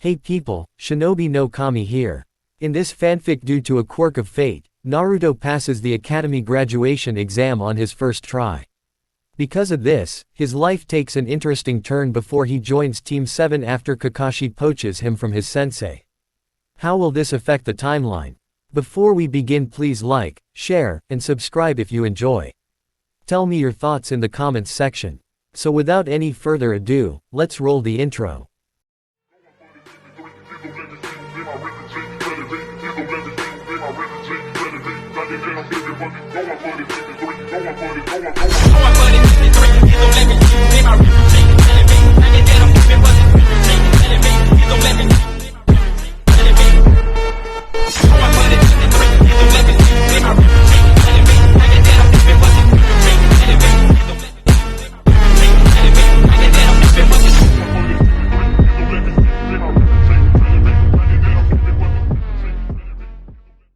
Hey people, Shinobi no Kami here. In this fanfic, due to a quirk of fate, Naruto passes the academy graduation exam on his first try. Because of this, his life takes an interesting turn before he joins Team 7 after Kakashi poaches him from his sensei. How will this affect the timeline? Before we begin, please like, share, and subscribe if you enjoy. Tell me your thoughts in the comments section. So without any further ado, let's roll the intro.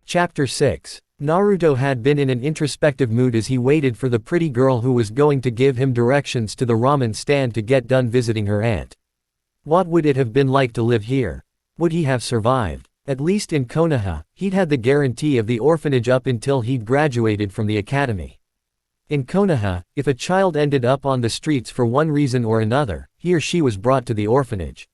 Chapter 6. Naruto had been in an introspective mood as he waited for the pretty girl who was going to give him directions to the ramen stand to get done visiting her aunt. What would it have been like to live here? Would he have survived? At least in Konoha, he'd had the guarantee of the orphanage up until he'd graduated from the academy. In Konoha, if a child ended up on the streets for one reason or another, he or she was brought to the orphanage.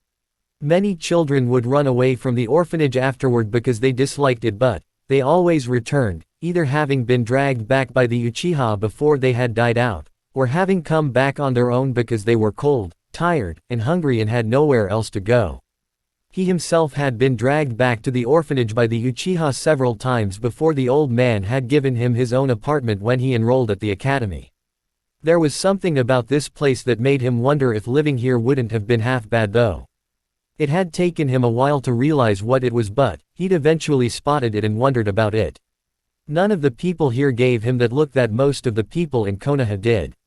Many children would run away from the orphanage afterward because they disliked it, but they always returned, either having been dragged back by the Uchiha before they had died out, or having come back on their own because they were cold, tired, and hungry and had nowhere else to go. He himself had been dragged back to the orphanage by the Uchiha several times before the old man had given him his own apartment when he enrolled at the academy. There was something about this place that made him wonder if living here wouldn't have been half bad though. It had taken him a while to realize what it was, but he'd eventually spotted it and wondered about it. None of the people here gave him that look that most of the people in Konoha did.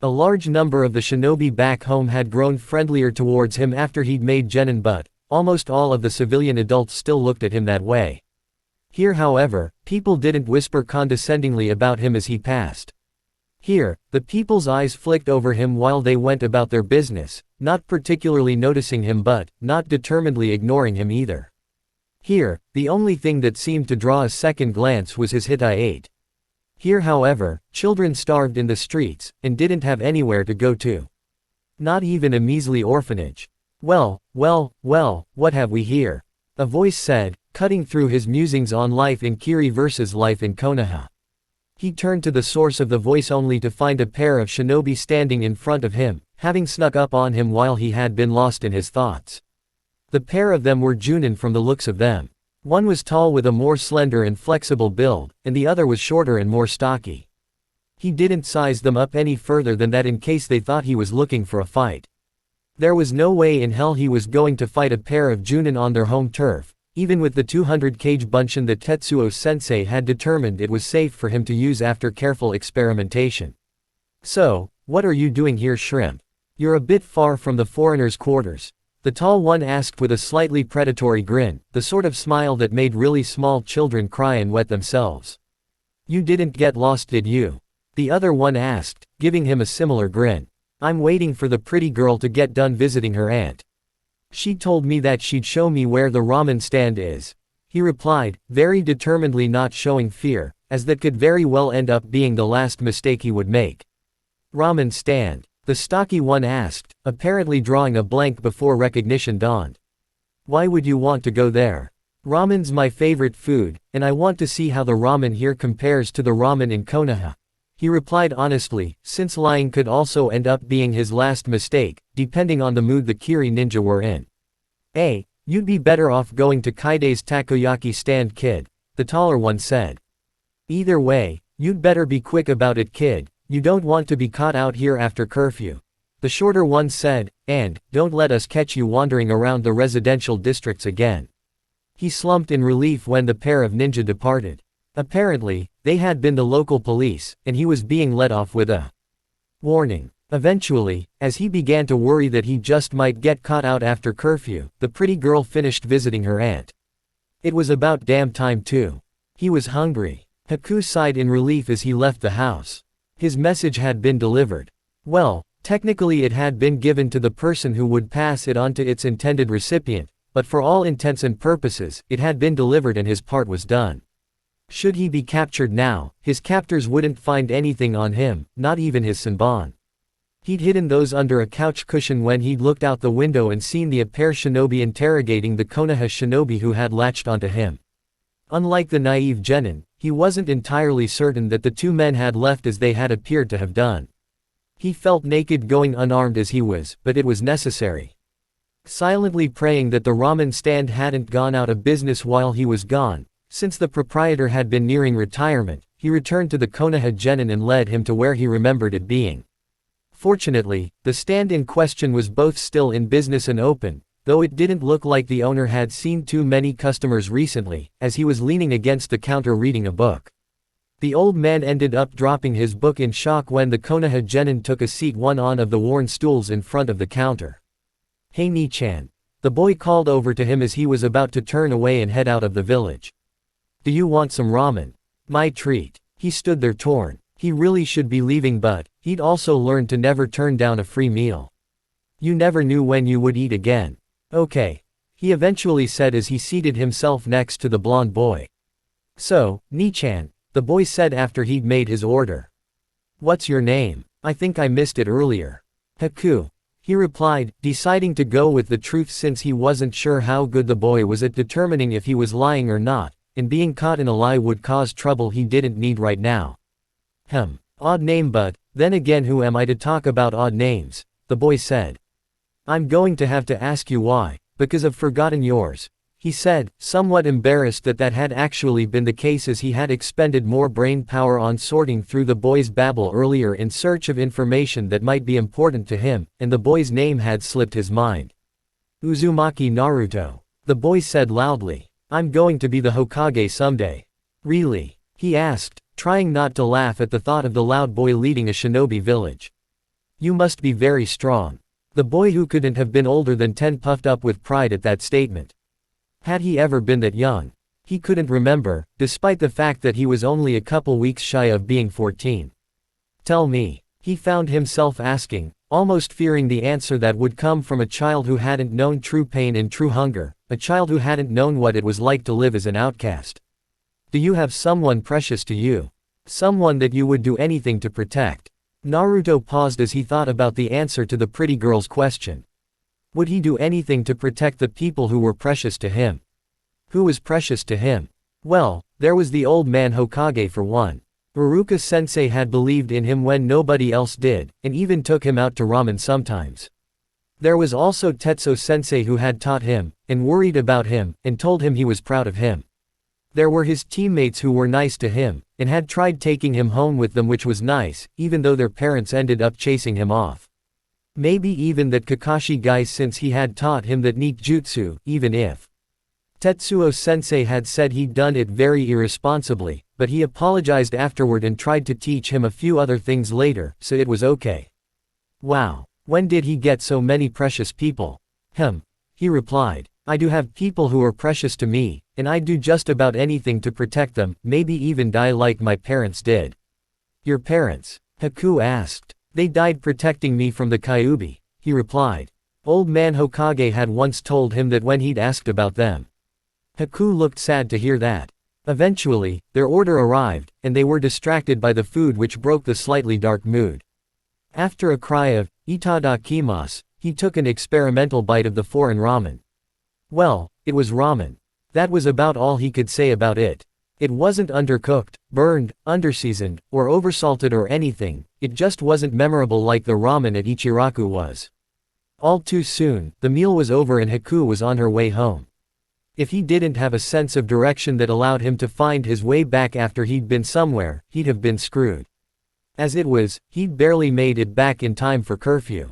A large number of the shinobi back home had grown friendlier towards him after he'd made genin, but almost all of the civilian adults still looked at him that way. Here, however, people didn't whisper condescendingly about him as he passed. Here, the people's eyes flicked over him while they went about their business, not particularly noticing him but not determinedly ignoring him either. Here, the only thing that seemed to draw a second glance was his hitai. Here, however, children starved in the streets and didn't have anywhere to go to. Not even a measly orphanage. Well, what have we here? A voice said, cutting through his musings on life in Kiri versus life in Konoha. He turned to the source of the voice only to find a pair of shinobi standing in front of him, having snuck up on him while he had been lost in his thoughts. The pair of them were Junin from the looks of them. One was tall with a more slender and flexible build, and the other was shorter and more stocky. He didn't size them up any further than that in case they thought he was looking for a fight. There was no way in hell he was going to fight a pair of Junin on their home turf, even with the 200 kg bunshin that Tetsuo sensei had determined it was safe for him to use after careful experimentation. So, what are you doing here, shrimp? You're a bit far from the foreigners' quarters. The tall one asked with a slightly predatory grin, the sort of smile that made really small children cry and wet themselves. You didn't get lost, did you? The other one asked, giving him a similar grin. I'm waiting for the pretty girl to get done visiting her aunt. She told me that she'd show me where the ramen stand is. He replied, very determinedly, not showing fear, as that could very well end up being the last mistake he would make. Ramen stand? The stocky one asked, apparently drawing a blank before recognition dawned. Why would you want to go there? Ramen's my favorite food, and I want to see how the ramen here compares to the ramen in Konoha. He replied honestly, since lying could also end up being his last mistake, depending on the mood the Kiri ninja were in. Hey, you'd be better off going to Kaide's takoyaki stand, kid, the taller one said. Either way, you'd better be quick about it, kid, you don't want to be caught out here after curfew. The shorter one said, and don't let us catch you wandering around the residential districts again. He slumped in relief when the pair of ninja departed. Apparently, they had been the local police, and he was being let off with a warning. Eventually, as he began to worry that he just might get caught out after curfew, the pretty girl finished visiting her aunt. It was about damn time too. He was hungry. Haku sighed in relief as he left the house. His message had been delivered. Well, technically it had been given to the person who would pass it on to its intended recipient, but for all intents and purposes, it had been delivered and his part was done. Should he be captured now, his captors wouldn't find anything on him, not even his senbon. He'd hidden those under a couch cushion when he'd looked out the window and seen the Appare shinobi interrogating the Konoha shinobi who had latched onto him. Unlike the naive genin, he wasn't entirely certain that the two men had left as they had appeared to have done. He felt naked going unarmed as he was, but it was necessary. Silently praying that the ramen stand hadn't gone out of business while he was gone, since the proprietor had been nearing retirement, he returned to the Konoha genin and led him to where he remembered it being. Fortunately, the stand in question was both still in business and open, though it didn't look like the owner had seen too many customers recently, as he was leaning against the counter reading a book. The old man ended up dropping his book in shock when the Konoha genin took a seat on of the worn stools in front of the counter. "Hey Ni-chan." The boy called over to him as he was about to turn away and head out of the village. "Do you want some ramen? My treat." He stood there torn. He really should be leaving, but he'd also learned to never turn down a free meal. You never knew when you would eat again. "Okay," he eventually said as he seated himself next to the blond boy. "So, Ni-chan," the boy said after he'd made his order. "What's your name? I think I missed it earlier." "Haku," he replied, deciding to go with the truth since he wasn't sure how good the boy was at determining if he was lying or not, and being caught in a lie would cause trouble he didn't need right now. Odd name, but then again, who am I to talk about odd names?" the boy said. "I'm going to have to ask you why, because I've forgotten yours," he said, somewhat embarrassed that that had actually been the case as he had expended more brain power on sorting through the boy's babble earlier in search of information that might be important to him, and the boy's name had slipped his mind. "Uzumaki Naruto," the boy said loudly. "I'm going to be the Hokage someday." "Really?" he asked, trying not to laugh at the thought of the loud boy leading a shinobi village. "You must be very strong." The boy, who couldn't have been older than 10, puffed up with pride at that statement. Had he ever been that young? He couldn't remember, despite the fact that he was only a couple weeks shy of being 14. "Tell me," he found himself asking, almost fearing the answer that would come from a child who hadn't known true pain and true hunger, a child who hadn't known what it was like to live as an outcast. "Do you have someone precious to you? Someone that you would do anything to protect?" Naruto paused as he thought about the answer to the pretty girl's question. Would he do anything to protect the people who were precious to him? Who was precious to him? Well, there was the old man Hokage for one. Iruka-sensei had believed in him when nobody else did, and even took him out to ramen sometimes. There was also Tetsuo-sensei, who had taught him, and worried about him, and told him he was proud of him. There were his teammates who were nice to him, and had tried taking him home with them, which was nice, even though their parents ended up chasing him off. Maybe even that Kakashi guy, since he had taught him that ninjutsu, even if Tetsuo-sensei had said he'd done it very irresponsibly, but he apologized afterward and tried to teach him a few other things later, so it was okay. "Wow, when did he get so many precious people?" He replied. "I do have people who are precious to me, and I'd do just about anything to protect them, maybe even die like my parents did." "Your parents?" Haku asked. "They died protecting me from the Kyuubi," he replied. Old man Hokage had once told him that when he'd asked about them. Haku looked sad to hear that. Eventually, their order arrived, and they were distracted by the food, which broke the slightly dark mood. After a cry of "Itadakimasu," he took an experimental bite of the foreign ramen. Well, it was ramen. That was about all he could say about it. It wasn't undercooked, burned, underseasoned, or oversalted or anything, it just wasn't memorable like the ramen at Ichiraku was. All too soon, the meal was over and Haku was on her way home. If he didn't have a sense of direction that allowed him to find his way back after he'd been somewhere, he'd have been screwed. As it was, he'd barely made it back in time for curfew.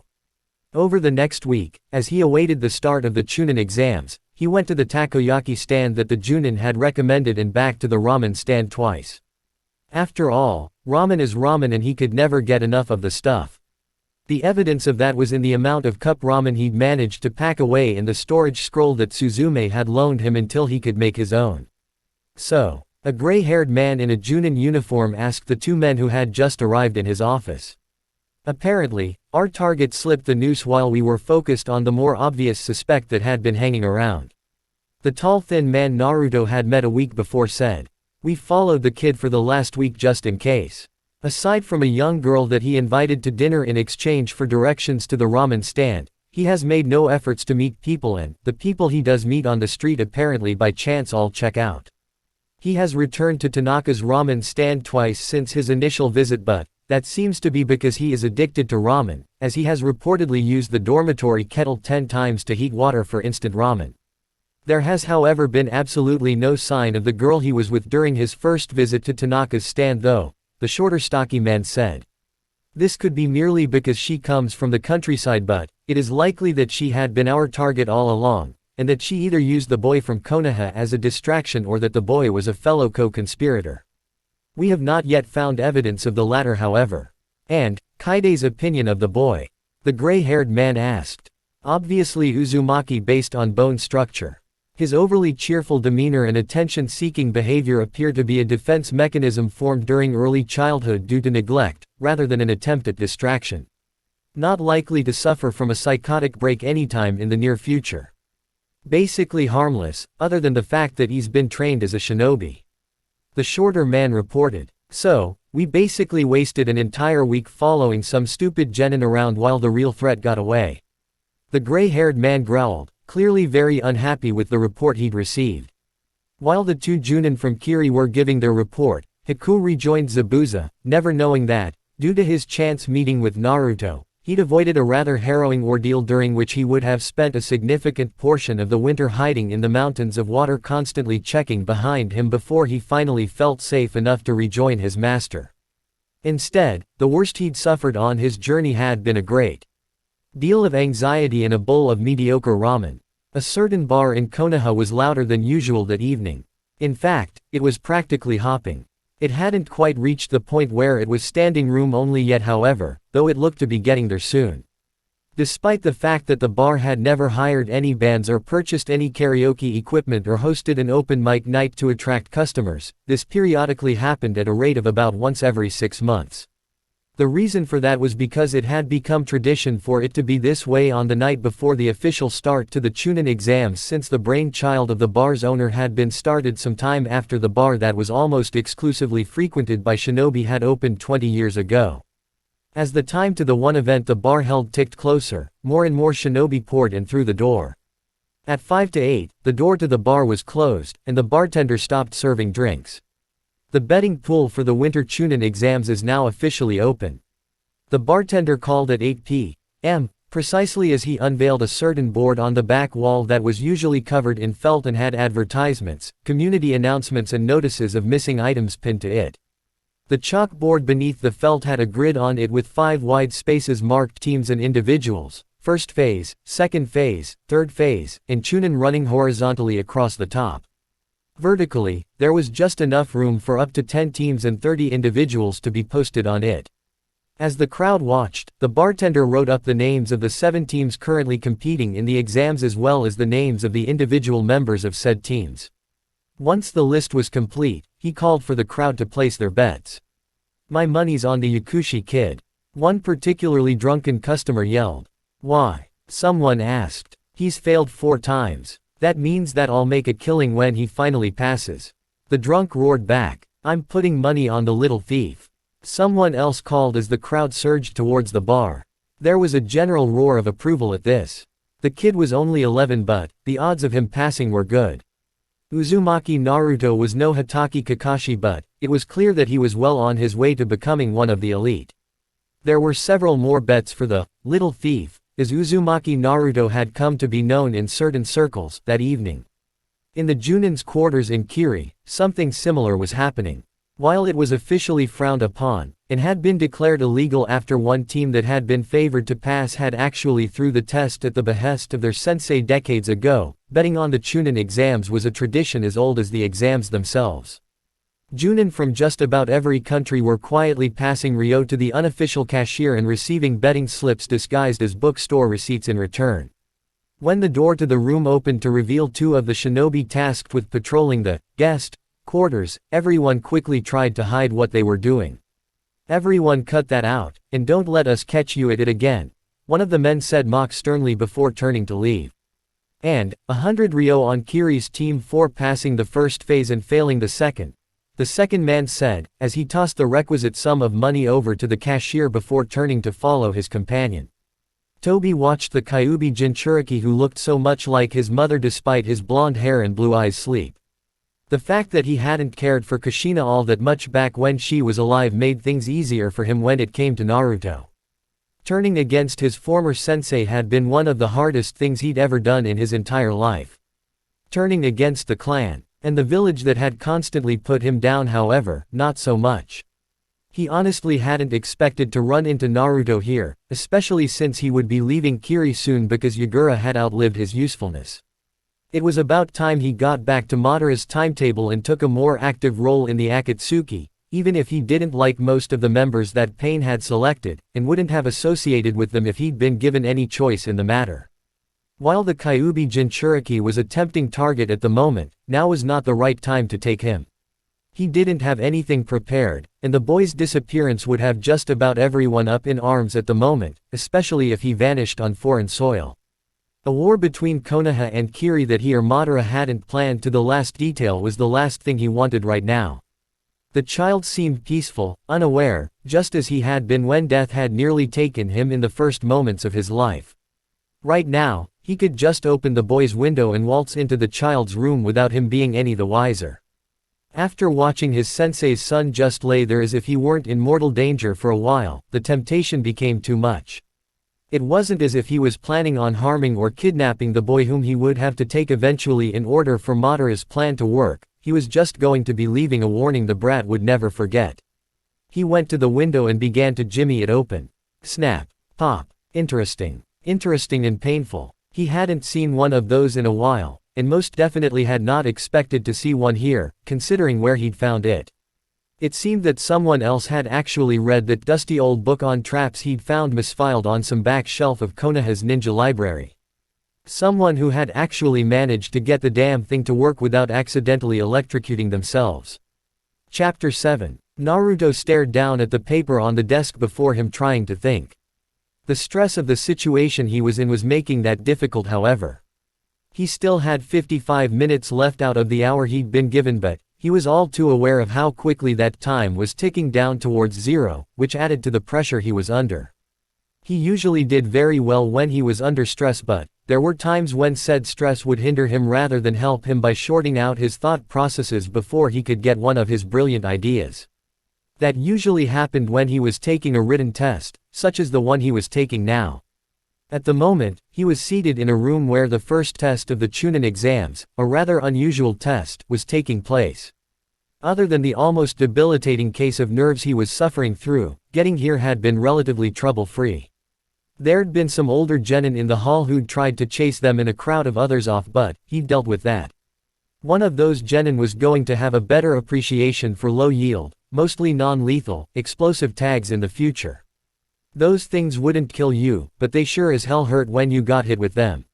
Over the next week, as he awaited the start of the Chunin exams, he went to the takoyaki stand that the Junin had recommended and back to the ramen stand twice. After all, ramen is ramen and he could never get enough of the stuff. The evidence of that was in the amount of cup ramen he'd managed to pack away in the storage scroll that Suzume had loaned him until he could make his own. "So," a gray-haired man in a Junin uniform asked the two men who had just arrived in his office. "Apparently, our target slipped the noose while we were focused on the more obvious suspect that had been hanging around. The tall thin man Naruto had met a week before said. We followed the kid for the last week just in case. Aside from a young girl that he invited to dinner in exchange for directions to the ramen stand, he has made no efforts to meet people, and the people he does meet on the street apparently by chance all check out. He has returned to Tanaka's ramen stand twice since his initial visit, but that seems to be because he is addicted to ramen, as he has reportedly used the dormitory kettle 10 times to heat water for instant ramen. There has however been absolutely no sign of the girl he was with during his first visit to Tanaka's stand though, the shorter stocky man said. This could be merely because she comes from the countryside, but it is likely that she had been our target all along, and that she either used the boy from Konoha as a distraction or that the boy was a fellow co-conspirator. We have not yet found evidence of the latter however. And, Kaede's opinion of the boy? The gray-haired man asked. Obviously Uzumaki based on bone structure. His overly cheerful demeanor and attention-seeking behavior appear to be a defense mechanism formed during early childhood due to neglect, rather than an attempt at distraction. Not likely to suffer from a psychotic break anytime in the near future. Basically harmless, other than the fact that he's been trained as a shinobi. The shorter man reported. So, we basically wasted an entire week following some stupid genin around while the real threat got away. The gray-haired man growled, clearly very unhappy with the report he'd received. While the two Junin from Kiri were giving their report, Haku rejoined Zabuza, never knowing that, due to his chance meeting with Naruto, he'd avoided a rather harrowing ordeal during which he would have spent a significant portion of the winter hiding in the mountains of water, constantly checking behind him before he finally felt safe enough to rejoin his master. Instead, the worst he'd suffered on his journey had been a great deal of anxiety in a bowl of mediocre ramen. A certain bar in Konoha was louder than usual that evening. In fact, it was practically hopping. It hadn't quite reached the point where it was standing room only yet however, though it looked to be getting there soon. Despite the fact that the bar had never hired any bands or purchased any karaoke equipment or hosted an open mic night to attract customers, this periodically happened at a rate of about once every 6 months. The reason for that was because it had become tradition for it to be this way on the night before the official start to the Chunin exams, since the brainchild of the bar's owner had been started some time after the bar that was almost exclusively frequented by shinobi had opened 20 years ago. As the time to the one event the bar held ticked closer, more and more shinobi poured in through the door. At 5 to 8, the door to the bar was closed, and the bartender stopped serving drinks. The betting pool for the winter Chunin exams is now officially open. The bartender called at 8 p.m., precisely as he unveiled a certain board on the back wall that was usually covered in felt and had advertisements, community announcements and notices of missing items pinned to it. The chalkboard beneath the felt had a grid on it with 5 wide spaces marked teams and individuals, first phase, second phase, third phase, and Chunin running horizontally across the top. Vertically, there was just enough room for up to 10 teams and 30 individuals to be posted on it. As the crowd watched, the bartender wrote up the names of the 7 teams currently competing in the exams as well as the names of the individual members of said teams. Once the list was complete, he called for the crowd to place their bets. "My money's on the Yakushi kid," one particularly drunken customer yelled. "Why?" someone asked. "He's failed 4 times. That means that I'll make a killing when he finally passes." The drunk roared back. "I'm putting money on the little thief," someone else called as the crowd surged towards the bar. There was a general roar of approval at this. The kid was only 11 but the odds of him passing were good. Uzumaki Naruto was no Hatake Kakashi but it was clear that he was well on his way to becoming one of the elite. There were several more bets for the little thief, as Uzumaki Naruto had come to be known in certain circles that evening. In the Junin's quarters in Kiri, something similar was happening. While it was officially frowned upon, and had been declared illegal after one team that had been favored to pass had actually threw the test at the behest of their sensei decades ago, betting on the Chunin exams was a tradition as old as the exams themselves. Junin from just about every country were quietly passing ryo to the unofficial cashier and receiving betting slips disguised as bookstore receipts in return. When the door to the room opened to reveal 2 of the shinobi tasked with patrolling the guest quarters, everyone quickly tried to hide what they were doing. "Everyone cut that out, and don't let us catch you at it again," one of the men said mock sternly before turning to leave. And, 100 Ryo on Kiri's team for passing the first phase and failing the second. The second man said, as he tossed the requisite sum of money over to the cashier before turning to follow his companion. Toby watched the Kyuubi Jinchuriki who looked so much like his mother despite his blonde hair and blue eyes sleep. The fact that he hadn't cared for Kushina all that much back when she was alive made things easier for him when it came to Naruto. Turning against his former sensei had been one of the hardest things he'd ever done in his entire life. Turning against the clan and the village that had constantly put him down, however, not so much. He honestly hadn't expected to run into Naruto here, especially since he would be leaving Kiri soon because Yagura had outlived his usefulness. It was about time he got back to Madara's timetable and took a more active role in the Akatsuki, even if he didn't like most of the members that Pain had selected, and wouldn't have associated with them if he'd been given any choice in the matter. While the Kyuubi Jinchuriki was a tempting target at the moment, now was not the right time to take him. He didn't have anything prepared, and the boy's disappearance would have just about everyone up in arms at the moment, especially if he vanished on foreign soil. A war between Konoha and Kiri that he or Madara hadn't planned to the last detail was the last thing he wanted right now. The child seemed peaceful, unaware, just as he had been when death had nearly taken him in the first moments of his life. Right now, he could just open the boy's window and waltz into the child's room without him being any the wiser. After watching his sensei's son just lay there as if he weren't in mortal danger for a while, the temptation became too much. It wasn't as if he was planning on harming or kidnapping the boy whom he would have to take eventually in order for Madara's plan to work, he was just going to be leaving a warning the brat would never forget. He went to the window and began to jimmy it open. Snap. Pop. Interesting. Interesting and painful. He hadn't seen one of those in a while, and most definitely had not expected to see one here, considering where he'd found it. It seemed that someone else had actually read that dusty old book on traps he'd found misfiled on some back shelf of Konoha's ninja library. Someone who had actually managed to get the damn thing to work without accidentally electrocuting themselves. Chapter 7. Naruto stared down at the paper on the desk before him, trying to think. The stress of the situation he was in was making that difficult, however. He still had 55 minutes left out of the hour he'd been given, but he was all too aware of how quickly that time was ticking down towards zero, which added to the pressure he was under. He usually did very well when he was under stress, but there were times when said stress would hinder him rather than help him by shorting out his thought processes before he could get one of his brilliant ideas. That usually happened when he was taking a written test, such as the one he was taking now. At the moment, he was seated in a room where the first test of the Chunin exams, a rather unusual test, was taking place. Other than the almost debilitating case of nerves he was suffering through, getting here had been relatively trouble-free. There'd been some older genin in the hall who'd tried to chase them and a crowd of others off, but he'd dealt with that. One of those genin was going to have a better appreciation for low-yield, mostly non-lethal, explosive tags in the future. Those things wouldn't kill you, but they sure as hell hurt when you got hit with them.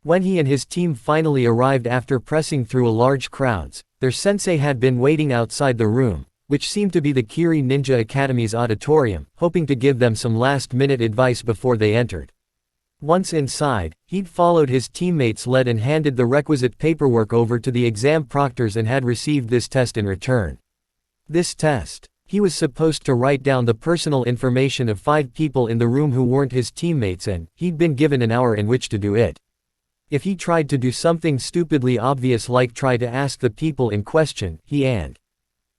When he and his team finally arrived after pressing through a large crowds, their sensei had been waiting outside the room, which seemed to be the Kiri Ninja Academy's auditorium, hoping to give them some last-minute advice before they entered. Once inside, he'd followed his teammates' lead and handed the requisite paperwork over to the exam proctors and had received this test in return. This test. He was supposed to write down the personal information of 5 people in the room who weren't his teammates, and he'd been given an hour in which to do it. If he tried to do something stupidly obvious like try to ask the people in question, he and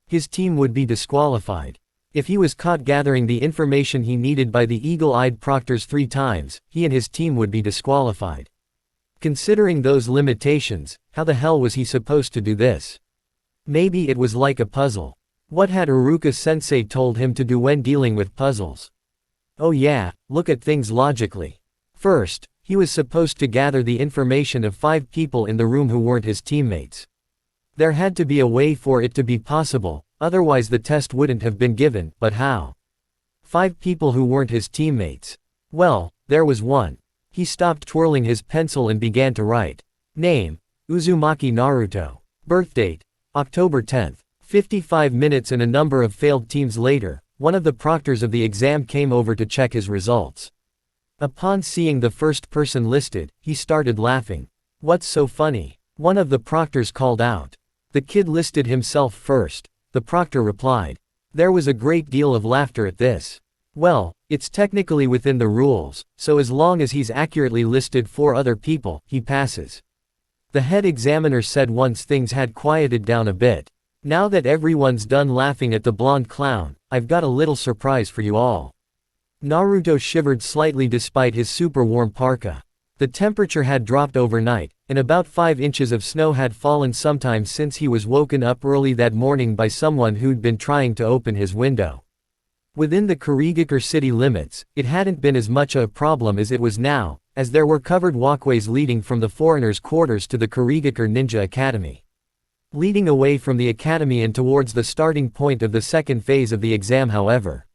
his team would be disqualified. If he was caught gathering the information he needed by the eagle-eyed proctors 3 times, he and his team would be disqualified. Considering those limitations, how the hell was he supposed to do this? Maybe it was like a puzzle. What had Iruka-sensei told him to do when dealing with puzzles? Oh yeah, look at things logically. First, he was supposed to gather the information of 5 people in the room who weren't his teammates. There had to be a way for it to be possible, otherwise the test wouldn't have been given, but how? 5 people who weren't his teammates. Well, there was one. He stopped twirling his pencil and began to write. Name: Uzumaki Naruto. Birthdate: October 10th. 55 minutes and a number of failed teams later, one of the proctors of the exam came over to check his results. Upon seeing the first person listed, he started laughing. What's so funny? One of the proctors called out. The kid listed himself first, the proctor replied. There was a great deal of laughter at this. Well, it's technically within the rules, so as long as he's accurately listed 4 other people, he passes. The head examiner said once things had quieted down a bit. Now that everyone's done laughing at the blonde clown, I've got a little surprise for you all. Naruto shivered slightly despite his super warm parka. The temperature had dropped overnight, and about 5 inches of snow had fallen sometime since he was woken up early that morning by someone who'd been trying to open his window. Within the Kurigakure city limits, it hadn't been as much a problem as it was now, as there were covered walkways leading from the foreigners' quarters to the Kurigakure Ninja Academy. Leading away from the academy and towards the starting point of the second phase of the exam, however,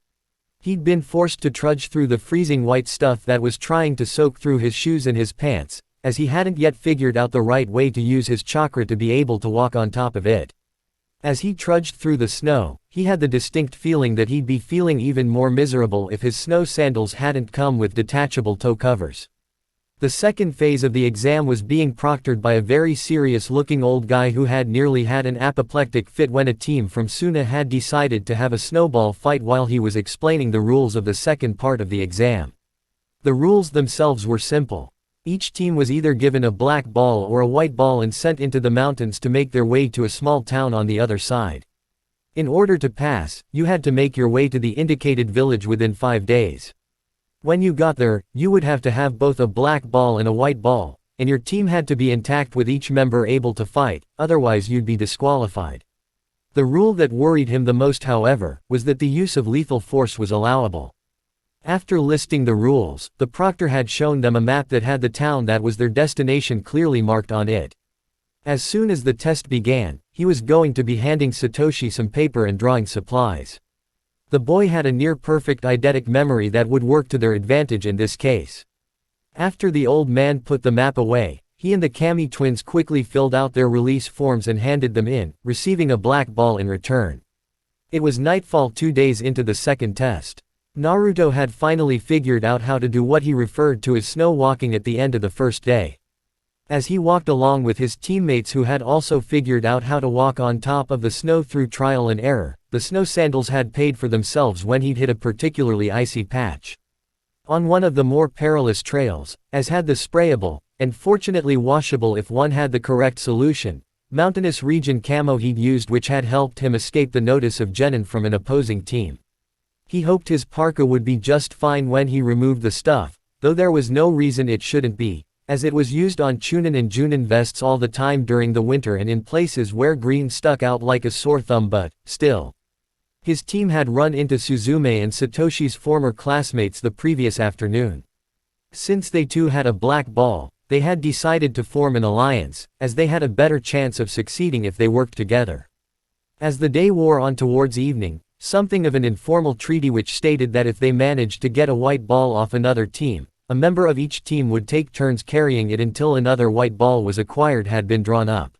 he'd been forced to trudge through the freezing white stuff that was trying to soak through his shoes and his pants, as he hadn't yet figured out the right way to use his chakra to be able to walk on top of it. As he trudged through the snow, he had the distinct feeling that he'd be feeling even more miserable if his snow sandals hadn't come with detachable toe covers. The second phase of the exam was being proctored by a very serious-looking old guy who had nearly had an apoplectic fit when a team from Suna had decided to have a snowball fight while he was explaining the rules of the second part of the exam. The rules themselves were simple. Each team was either given a black ball or a white ball and sent into the mountains to make their way to a small town on the other side. In order to pass, you had to make your way to the indicated village within 5 days. When you got there, you would have to have both a black ball and a white ball, and your team had to be intact with each member able to fight, otherwise you'd be disqualified. The rule that worried him the most, however, was that the use of lethal force was allowable. After listing the rules, the proctor had shown them a map that had the town that was their destination clearly marked on it. As soon as the test began, he was going to be handing Satoshi some paper and drawing supplies. The boy had a near-perfect eidetic memory that would work to their advantage in this case. After the old man put the map away, he and the Kami twins quickly filled out their release forms and handed them in, receiving a black ball in return. It was nightfall 2 days into the second test. Naruto had finally figured out how to do what he referred to as snow walking at the end of the first day. As he walked along with his teammates who had also figured out how to walk on top of the snow through trial and error, the snow sandals had paid for themselves when he'd hit a particularly icy patch. On one of the more perilous trails, as had the sprayable, and fortunately washable if one had the correct solution, mountainous region camo he'd used, which had helped him escape the notice of genin from an opposing team. He hoped his parka would be just fine when he removed the stuff, though there was no reason it shouldn't be, as it was used on Chunin and Junin vests all the time during the winter and in places where green stuck out like a sore thumb, but, still. His team had run into Suzume and Satoshi's former classmates the previous afternoon. Since they too had a black ball, they had decided to form an alliance, as they had a better chance of succeeding if they worked together. As the day wore on towards evening, something of an informal treaty which stated that if they managed to get a white ball off another team, a member of each team would take turns carrying it until another white ball was acquired had been drawn up.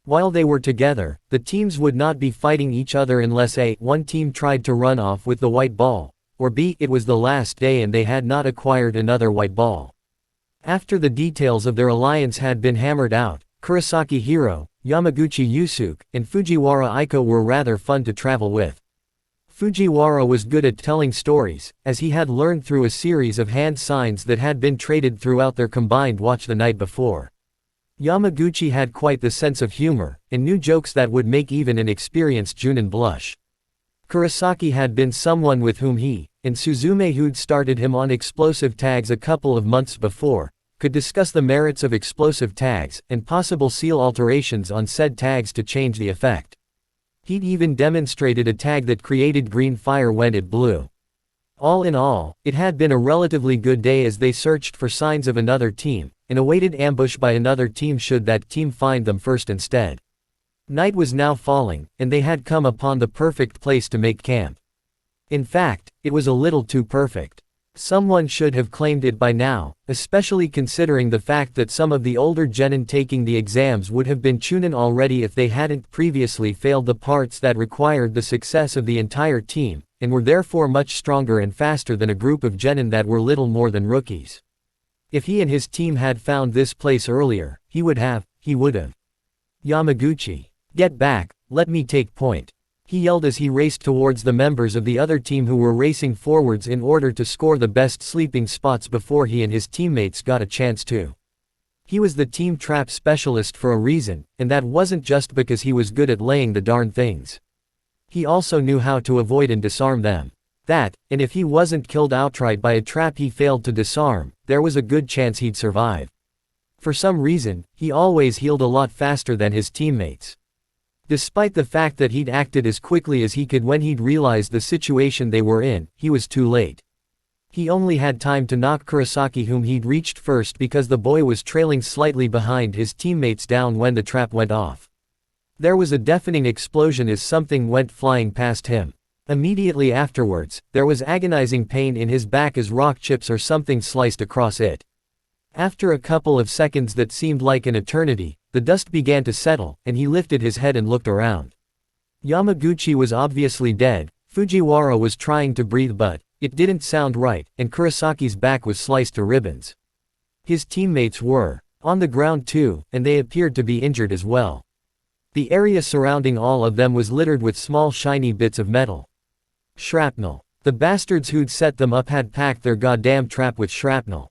While they were together, the teams would not be fighting each other unless A, one team tried to run off with the white ball, or B, it was the last day and they had not acquired another white ball. After the details of their alliance had been hammered out, Kurosaki Hiro, Yamaguchi Yusuke, and Fujiwara Aiko were rather fun to travel with. Fujiwara was good at telling stories, as he had learned through a series of hand signs that had been traded throughout their combined watch the night before. Yamaguchi had quite the sense of humor, and knew jokes that would make even an experienced Junin blush. Kurosaki had been someone with whom he, and Suzume, who'd started him on explosive tags a couple of months before, could discuss the merits of explosive tags, and possible seal alterations on said tags to change the effect. He'd even demonstrated a tag that created green fire when it blew. All in all, it had been a relatively good day as they searched for signs of another team, and awaited ambush by another team should that team find them first instead. Night was now falling, and they had come upon the perfect place to make camp. In fact, it was a little too perfect. Someone should have claimed it by now, especially considering the fact that some of the older genin taking the exams would have been Chunin already if they hadn't previously failed the parts that required the success of the entire team, and were therefore much stronger and faster than a group of genin that were little more than rookies. If he and his team had found this place earlier, he would have. Yamaguchi. Get back, let me take point. He yelled as he raced towards the members of the other team who were racing forwards in order to score the best sleeping spots before he and his teammates got a chance to. He was the team trap specialist for a reason, and that wasn't just because he was good at laying the darn things. He also knew how to avoid and disarm them. That, and if he wasn't killed outright by a trap he failed to disarm, there was a good chance he'd survive. For some reason, he always healed a lot faster than his teammates. Despite the fact that he'd acted as quickly as he could when he'd realized the situation they were in, he was too late. He only had time to knock Kurosaki, whom he'd reached first because the boy was trailing slightly behind his teammates, down when the trap went off. There was a deafening explosion as something went flying past him. Immediately afterwards, there was agonizing pain in his back as rock chips or something sliced across it. After a couple of seconds that seemed like an eternity, the dust began to settle, and he lifted his head and looked around. Yamaguchi was obviously dead, Fujiwara was trying to breathe but it didn't sound right, and Kurosaki's back was sliced to ribbons. His teammates were on the ground too, and they appeared to be injured as well. The area surrounding all of them was littered with small shiny bits of metal. Shrapnel. The bastards who'd set them up had packed their goddamn trap with shrapnel.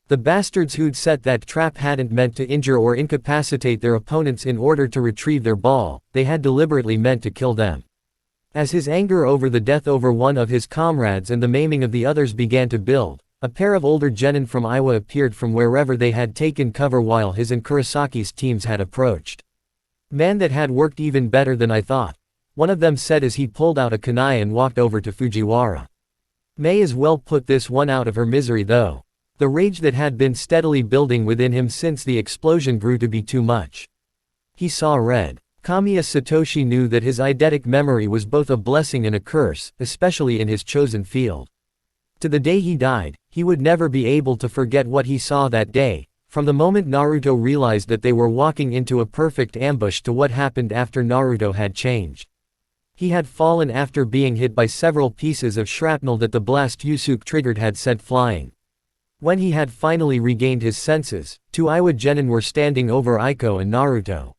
The bastards who'd set that trap hadn't meant to injure or incapacitate their opponents in order to retrieve their ball, they had deliberately meant to kill them. As his anger over the death over one of his comrades and the maiming of the others began to build, a pair of older genin from Iowa appeared from wherever they had taken cover while his and Kurosaki's teams had approached. "Man, that had worked even better than I thought," one of them said as he pulled out a kunai and walked over to Fujiwara. "May as well put this one out of her misery though." The rage that had been steadily building within him since the explosion grew to be too much. He saw red. Kamiya Satoshi knew that his eidetic memory was both a blessing and a curse, especially in his chosen field. To the day he died, he would never be able to forget what he saw that day, from the moment Naruto realized that they were walking into a perfect ambush to what happened after Naruto had changed. He had fallen after being hit by several pieces of shrapnel that the blast Yusuke triggered had sent flying. When he had finally regained his senses, two Iowa genin were standing over Aiko and Naruto.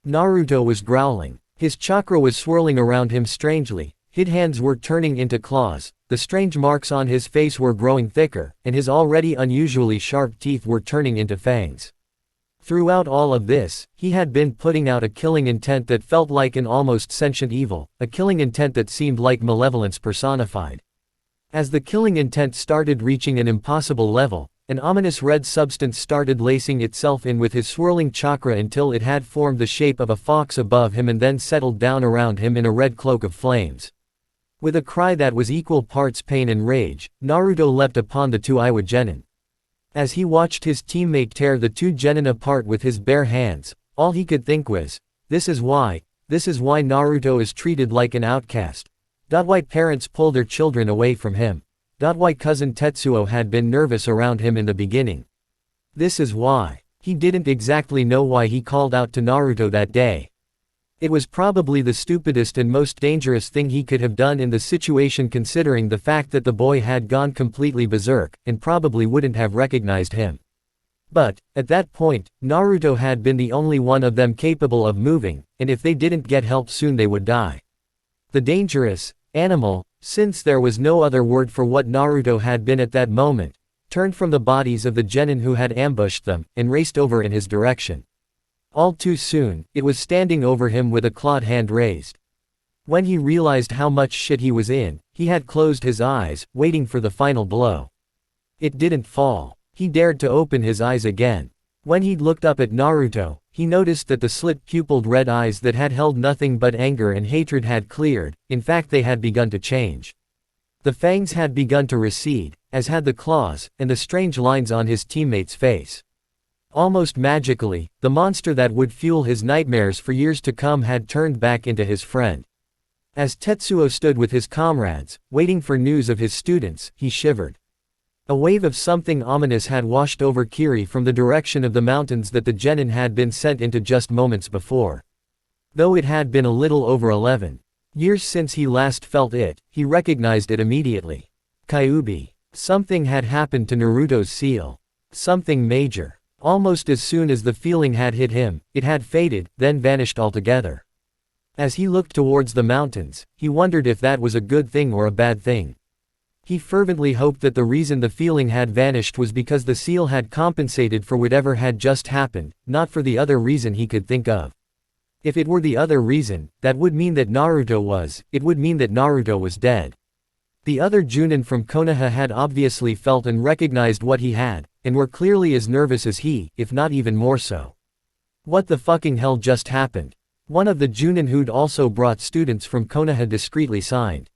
Naruto was growling. His chakra was swirling around him strangely, his hands were turning into claws, the strange marks on his face were growing thicker, and his already unusually sharp teeth were turning into fangs. Throughout all of this, he had been putting out a killing intent that felt like an almost sentient evil, a killing intent that seemed like malevolence personified. As the killing intent started reaching an impossible level, an ominous red substance started lacing itself in with his swirling chakra until it had formed the shape of a fox above him and then settled down around him in a red cloak of flames. With a cry that was equal parts pain and rage, Naruto leapt upon the two Iowa genin. As he watched his teammate tear the two genin apart with his bare hands, all he could think was, this is why Naruto is treated like an outcast. Why parents pull their children away from him. Why cousin Tetsuo had been nervous around him in the beginning. This is why. He didn't exactly know why he called out to Naruto that day. It was probably the stupidest and most dangerous thing he could have done in the situation, considering the fact that the boy had gone completely berserk, and probably wouldn't have recognized him. But, at that point, Naruto had been the only one of them capable of moving, and if they didn't get help soon they would die. The dangerous animal, since there was no other word for what Naruto had been at that moment, turned from the bodies of the genin who had ambushed them, and raced over in his direction. All too soon, it was standing over him with a clawed hand raised. When he realized how much shit he was in, he had closed his eyes, waiting for the final blow. It didn't fall. He dared to open his eyes again. When he'd looked up at Naruto, he noticed that the slit-pupiled red eyes that had held nothing but anger and hatred had cleared, in fact they had begun to change. The fangs had begun to recede, as had the claws, and the strange lines on his teammate's face. Almost magically, the monster that would fuel his nightmares for years to come had turned back into his friend. As Tetsuo stood with his comrades, waiting for news of his students, he shivered. A wave of something ominous had washed over Kiri from the direction of the mountains that the genin had been sent into just moments before. Though it had been a little over 11 years since he last felt it, he recognized it immediately. Kyuubi. Something had happened to Naruto's seal. Something major. Almost as soon as the feeling had hit him, it had faded, then vanished altogether. As he looked towards the mountains, he wondered if that was a good thing or a bad thing. He fervently hoped that the reason the feeling had vanished was because the seal had compensated for whatever had just happened, not for the other reason he could think of. If it were the other reason, that would mean that Naruto was dead. The other Junin from Konoha had obviously felt and recognized what he had, and were clearly as nervous as he, if not even more so. What the fucking hell just happened? One of the Junin who'd also brought students from Konoha discreetly signed.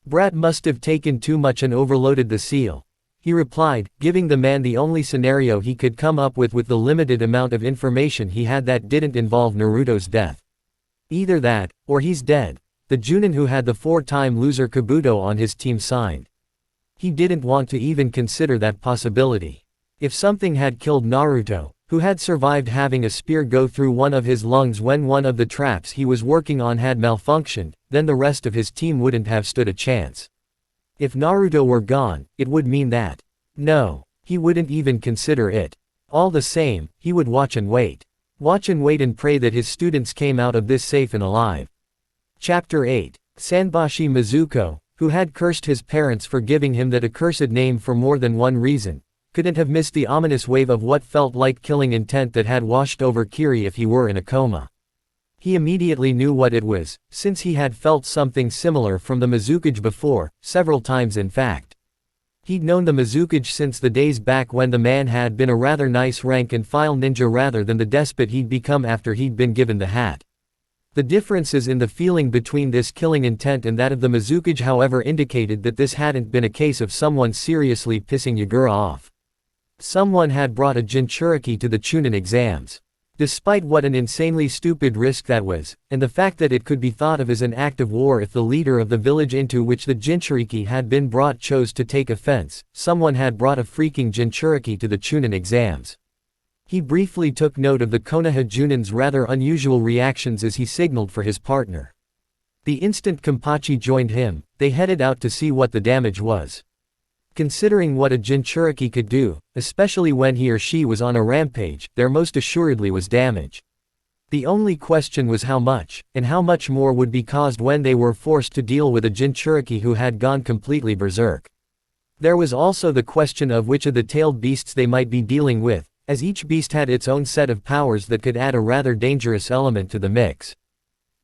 Brat must have taken too much and overloaded the seal, he replied, giving the man the only scenario he could come up with the limited amount of information he had that didn't involve Naruto's death. Either that, or he's dead, the Junin who had the 4-time loser Kabuto on his team signed. He didn't want to even consider that possibility. If something had killed Naruto, who had survived having a spear go through one of his lungs when one of the traps he was working on had malfunctioned, then the rest of his team wouldn't have stood a chance. If Naruto were gone, it would mean that. No, he wouldn't even consider it. All the same, he would watch and wait. Watch and wait and pray that his students came out of this safe and alive. Chapter 8. Sanbashi Mizuko, who had cursed his parents for giving him that accursed name for more than one reason, couldn't have missed the ominous wave of what felt like killing intent that had washed over Kiri if he were in a coma. He immediately knew what it was, since he had felt something similar from the Mizukage before, several times in fact. He'd known the Mizukage since the days back when the man had been a rather nice rank and file ninja rather than the despot he'd become after he'd been given the hat. The differences in the feeling between this killing intent and that of the Mizukage however indicated that this hadn't been a case of someone seriously pissing Yagura off. Someone had brought a Jinchuriki to the Chunin exams. Despite what an insanely stupid risk that was, and the fact that it could be thought of as an act of war if the leader of the village into which the Jinchuriki had been brought chose to take offense, someone had brought a freaking Jinchuriki to the Chunin exams. He briefly took note of the Konoha Junin's rather unusual reactions as he signaled for his partner. The instant Kenpachi joined him, they headed out to see what the damage was. Considering what a Jinchuriki could do, especially when he or she was on a rampage, there most assuredly was damage. The only question was how much, and how much more would be caused when they were forced to deal with a Jinchuriki who had gone completely berserk. There was also the question of which of the tailed beasts they might be dealing with, as each beast had its own set of powers that could add a rather dangerous element to the mix.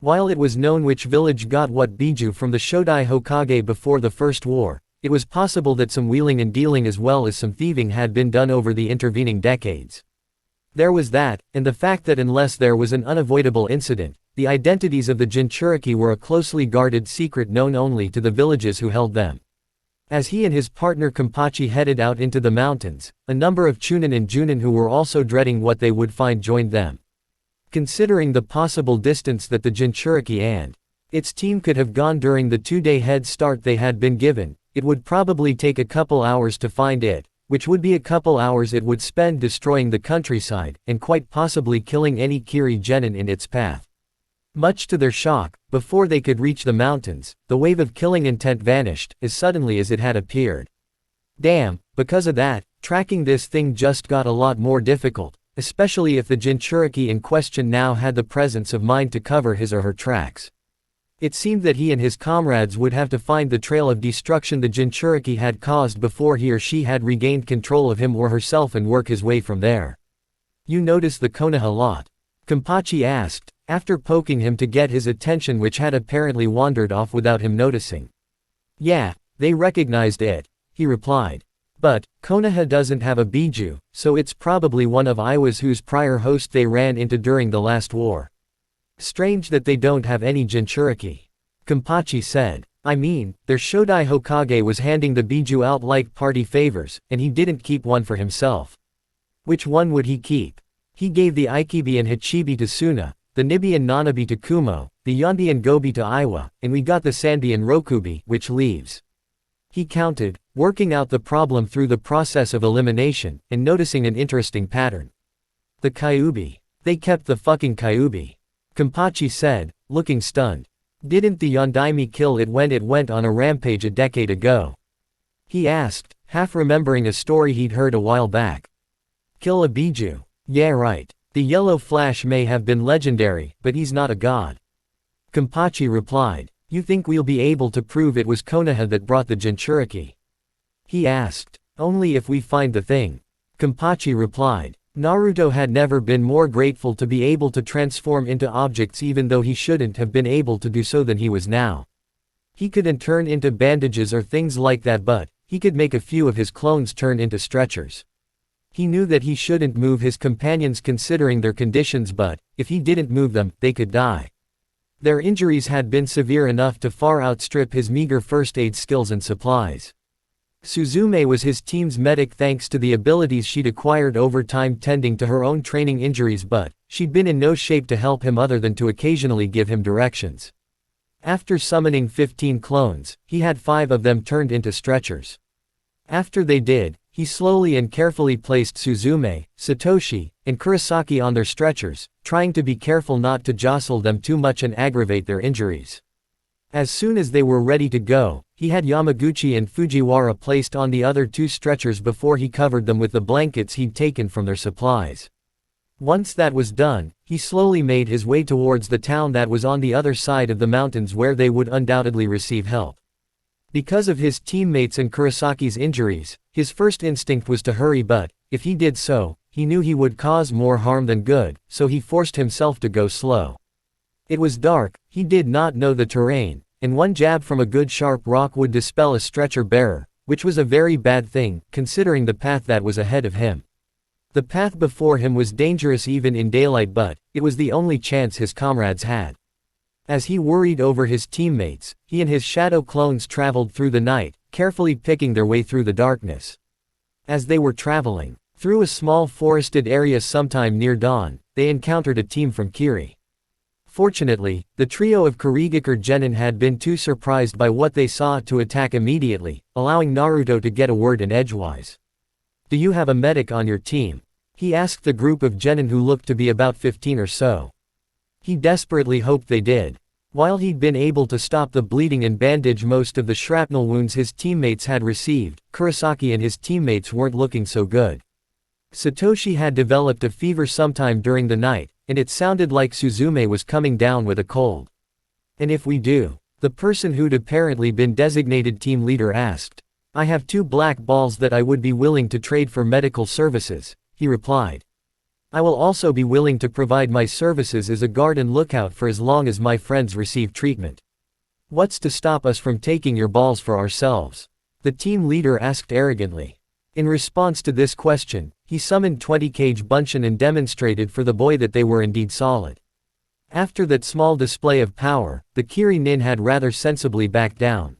While it was known which village got what Biju from the Shodai Hokage before the First War, it was possible that some wheeling and dealing as well as some thieving had been done over the intervening decades. There was that, and the fact that unless there was an unavoidable incident, the identities of the Jinchuriki were a closely guarded secret known only to the villages who held them. As he and his partner Kenpachi headed out into the mountains, a number of Chunin and Junin who were also dreading what they would find joined them. Considering the possible distance that the Jinchuriki and its team could have gone during the 2-day head start they had been given, it would probably take a couple hours to find it, which would be a couple hours it would spend destroying the countryside, and quite possibly killing any Kiri genin in its path. Much to their shock, before they could reach the mountains, the wave of killing intent vanished, as suddenly as it had appeared. Damn, because of that, tracking this thing just got a lot more difficult, especially if the Jinchuriki in question now had the presence of mind to cover his or her tracks. It seemed that he and his comrades would have to find the trail of destruction the Jinchuriki had caused before he or she had regained control of him or herself and work his way from there. You notice the Konoha lot? Kenpachi asked, after poking him to get his attention which had apparently wandered off without him noticing. Yeah, they recognized it, he replied. But, Konoha doesn't have a Biju, so it's probably one of Iwa's whose prior host they ran into during the last war. Strange that they don't have any Jinchuriki. Kenpachi said. I mean, their Shodai Hokage was handing the Biju out like party favors, and he didn't keep one for himself. Which one would he keep? He gave the Ikibi and Hachibi to Suna, the Nibi and Nanabi to Kumo, the Yonbi and Gobi to Iwa, and we got the Sanbi and Rokubi, which leaves. He counted, working out the problem through the process of elimination, and noticing an interesting pattern. The Kyubi. They kept the fucking Kyubi. Kenpachi said, looking stunned. Didn't the Yondaime kill it when it went on a rampage a decade ago? He asked, half remembering a story he'd heard a while back. Kill a Biju. Yeah right. The yellow flash may have been legendary, but he's not a god. Kenpachi replied. You think we'll be able to prove it was Konoha that brought the Jinchuriki? He asked. Only if we find the thing. Kenpachi replied. Naruto had never been more grateful to be able to transform into objects even though he shouldn't have been able to do so than he was now. He couldn't turn into bandages or things like that, but he could make a few of his clones turn into stretchers. He knew that he shouldn't move his companions considering their conditions, but if he didn't move them, they could die. Their injuries had been severe enough to far outstrip his meager first aid skills and supplies. Suzume was his team's medic thanks to the abilities she'd acquired over time tending to her own training injuries, but she'd been in no shape to help him other than to occasionally give him directions. After summoning 15 clones, he had 5 of them turned into stretchers. After they did, he slowly and carefully placed Suzume, Satoshi, and Kurosaki on their stretchers, trying to be careful not to jostle them too much and aggravate their injuries. As soon as they were ready to go, he had Yamaguchi and Fujiwara placed on the other 2 stretchers before he covered them with the blankets he'd taken from their supplies. Once that was done, he slowly made his way towards the town that was on the other side of the mountains where they would undoubtedly receive help. Because of his teammates and Kurosaki's injuries, his first instinct was to hurry, but if he did so, he knew he would cause more harm than good, so he forced himself to go slow. It was dark, he did not know the terrain, and one jab from a good sharp rock would dispel a stretcher bearer, which was a very bad thing, considering the path that was ahead of him. The path before him was dangerous even in daylight, but it was the only chance his comrades had. As he worried over his teammates, he and his shadow clones traveled through the night, carefully picking their way through the darkness. As they were traveling through a small forested area sometime near dawn, they encountered a team from Kiri. Fortunately, the trio of Kurigakure Genin had been too surprised by what they saw to attack immediately, allowing Naruto to get a word in edgewise. Do you have a medic on your team? He asked the group of Genin who looked to be about 15 or so. He desperately hoped they did. While he'd been able to stop the bleeding and bandage most of the shrapnel wounds his teammates had received, Kurosaki and his teammates weren't looking so good. Satoshi had developed a fever sometime during the night, and it sounded like Suzume was coming down with a cold. And if we do? The person who'd apparently been designated team leader asked. I have 2 black balls that I would be willing to trade for medical services, he replied. I will also be willing to provide my services as a guard and lookout for as long as my friends receive treatment. What's to stop us from taking your balls for ourselves? The team leader asked arrogantly. In response to this question, he summoned 20 Kage Bunshin and demonstrated for the boy that they were indeed solid. After that small display of power, the Kiri Nin had rather sensibly backed down.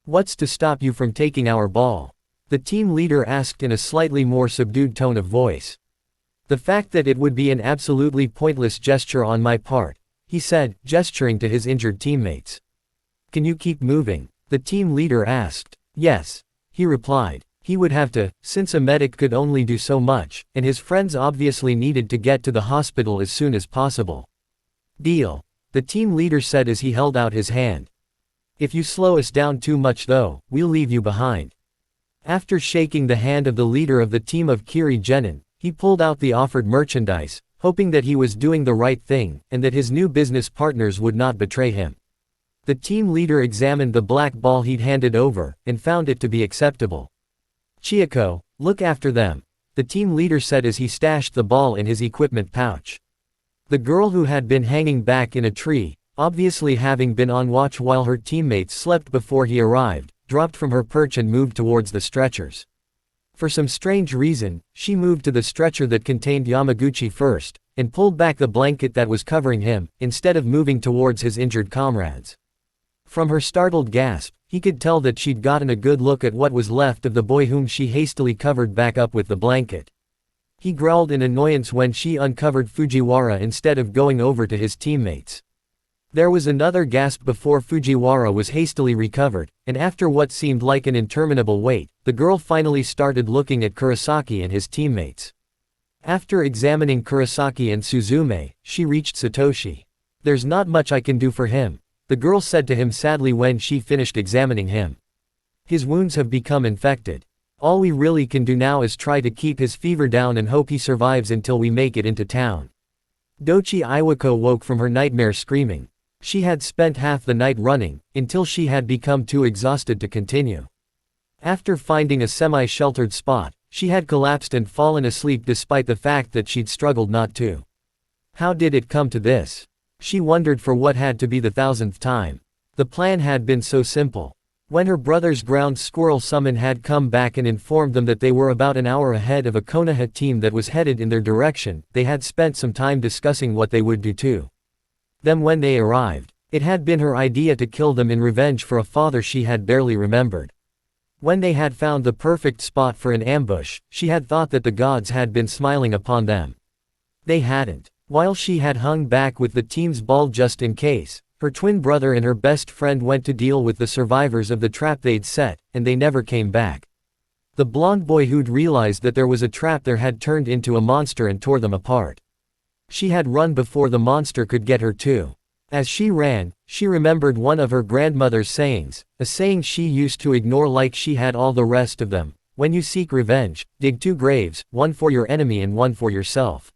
What's to stop you from taking our ball? The team leader asked in a slightly more subdued tone of voice. The fact that it would be an absolutely pointless gesture on my part, he said, gesturing to his injured teammates. Can you keep moving? The team leader asked. Yes, he replied. He would have to, since a medic could only do so much, and his friends obviously needed to get to the hospital as soon as possible. Deal, the team leader said as he held out his hand. If you slow us down too much though, we'll leave you behind. After shaking the hand of the leader of the team of Kiri Genin, he pulled out the offered merchandise, hoping that he was doing the right thing, and that his new business partners would not betray him. The team leader examined the black ball he'd handed over, and found it to be acceptable. Chiyoko, look after them, the team leader said as he stashed the ball in his equipment pouch. The girl who had been hanging back in a tree, obviously having been on watch while her teammates slept before he arrived, dropped from her perch and moved towards the stretchers. For some strange reason, she moved to the stretcher that contained Yamaguchi first, and pulled back the blanket that was covering him, instead of moving towards his injured comrades. From her startled gasp, he could tell that she'd gotten a good look at what was left of the boy whom she hastily covered back up with the blanket. He growled in annoyance when she uncovered Fujiwara instead of going over to his teammates. There was another gasp before Fujiwara was hastily recovered, and after what seemed like an interminable wait, the girl finally started looking at Kurosaki and his teammates. After examining Kurosaki and Suzume, she reached Satoshi. There's not much I can do for him, the girl said to him sadly when she finished examining him. His wounds have become infected. All we really can do now is try to keep his fever down and hope he survives until we make it into town. Dochi Iwako woke from her nightmare screaming. She had spent half the night running, until she had become too exhausted to continue. After finding a semi-sheltered spot, she had collapsed and fallen asleep despite the fact that she'd struggled not to. How did it come to this? She wondered for what had to be the 1000th time. The plan had been so simple. When her brother's ground squirrel summon had come back and informed them that they were about an hour ahead of a Konoha team that was headed in their direction, they had spent some time discussing what they would do too. Then when they arrived, it had been her idea to kill them in revenge for a father she had barely remembered. When they had found the perfect spot for an ambush, she had thought that the gods had been smiling upon them. They hadn't. While she had hung back with the team's ball just in case, her twin brother and her best friend went to deal with the survivors of the trap they'd set, and they never came back. The blonde boy who'd realized that there was a trap there had turned into a monster and tore them apart. She had run before the monster could get her too. As she ran, she remembered one of her grandmother's sayings, a saying she used to ignore like she had all the rest of them: when you seek revenge, dig 2 graves, one for your enemy and one for yourself.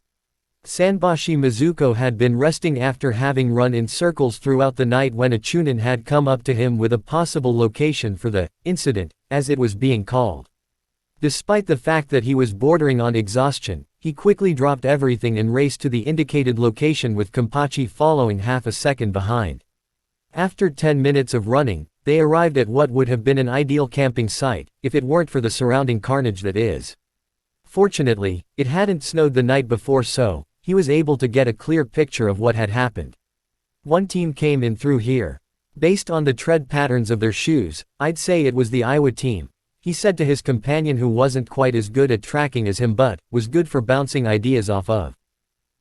Sanbashi Mizuko had been resting after having run in circles throughout the night when a Chunin had come up to him with a possible location for the incident, as it was being called. Despite the fact that he was bordering on exhaustion, he quickly dropped everything and raced to the indicated location with Kenpachi following half a second behind. After 10 minutes of running, they arrived at what would have been an ideal camping site, if it weren't for the surrounding carnage that is. Fortunately, it hadn't snowed the night before, so he was able to get a clear picture of what had happened. One team came in through here. Based on the tread patterns of their shoes, I'd say it was the Iowa team, he said to his companion, who wasn't quite as good at tracking as him but was good for bouncing ideas off of.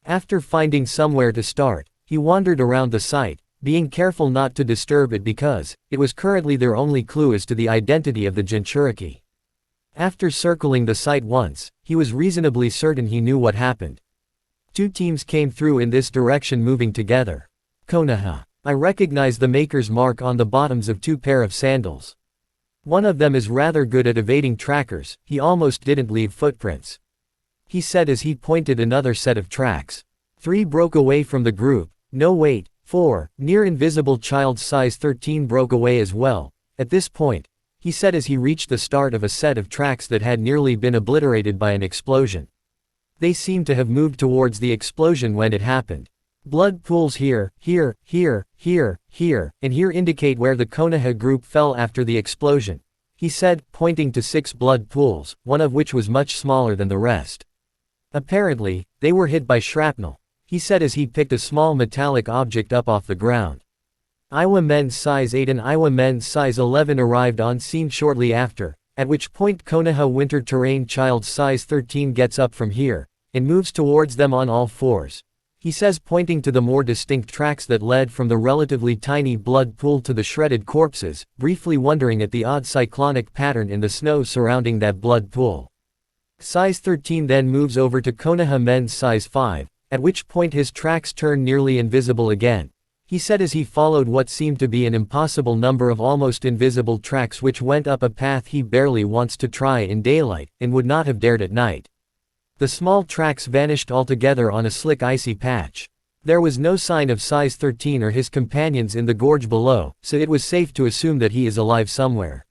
After finding somewhere to start, he wandered around the site, being careful not to disturb it because it was currently their only clue as to the identity of the Jinchuriki. After circling the site once, he was reasonably certain he knew what happened. 2 teams came through in this direction moving together. Konoha. I recognize the maker's mark on the bottoms of 2 pair of sandals. One of them is rather good at evading trackers, he almost didn't leave footprints. He said as he pointed another set of tracks. 3 broke away from the group. No wait, 4, near invisible child size 13 broke away as well. At this point, he said as he reached the start of a set of tracks that had nearly been obliterated by an explosion. They seemed to have moved towards the explosion when it happened. Blood pools here, here, here, here, here, and here indicate where the Konoha group fell after the explosion, he said, pointing to 6 blood pools, one of which was much smaller than the rest. Apparently, they were hit by shrapnel, he said as he picked a small metallic object up off the ground. Iowa men's size 8 and Iowa men's size 11 arrived on scene shortly after, at which point Konoha winter terrain child size 13 gets up from here, and moves towards them on all fours. He says, pointing to the more distinct tracks that led from the relatively tiny blood pool to the shredded corpses, briefly wondering at the odd cyclonic pattern in the snow surrounding that blood pool. Size 13 then moves over to Konoha men's size 5, at which point his tracks turn nearly invisible again. He said as he followed what seemed to be an impossible number of almost invisible tracks which went up a path he barely wants to try in daylight, and would not have dared at night. The small tracks vanished altogether on a slick icy patch. There was no sign of size 13 or his companions in the gorge below, so it was safe to assume that he is alive somewhere.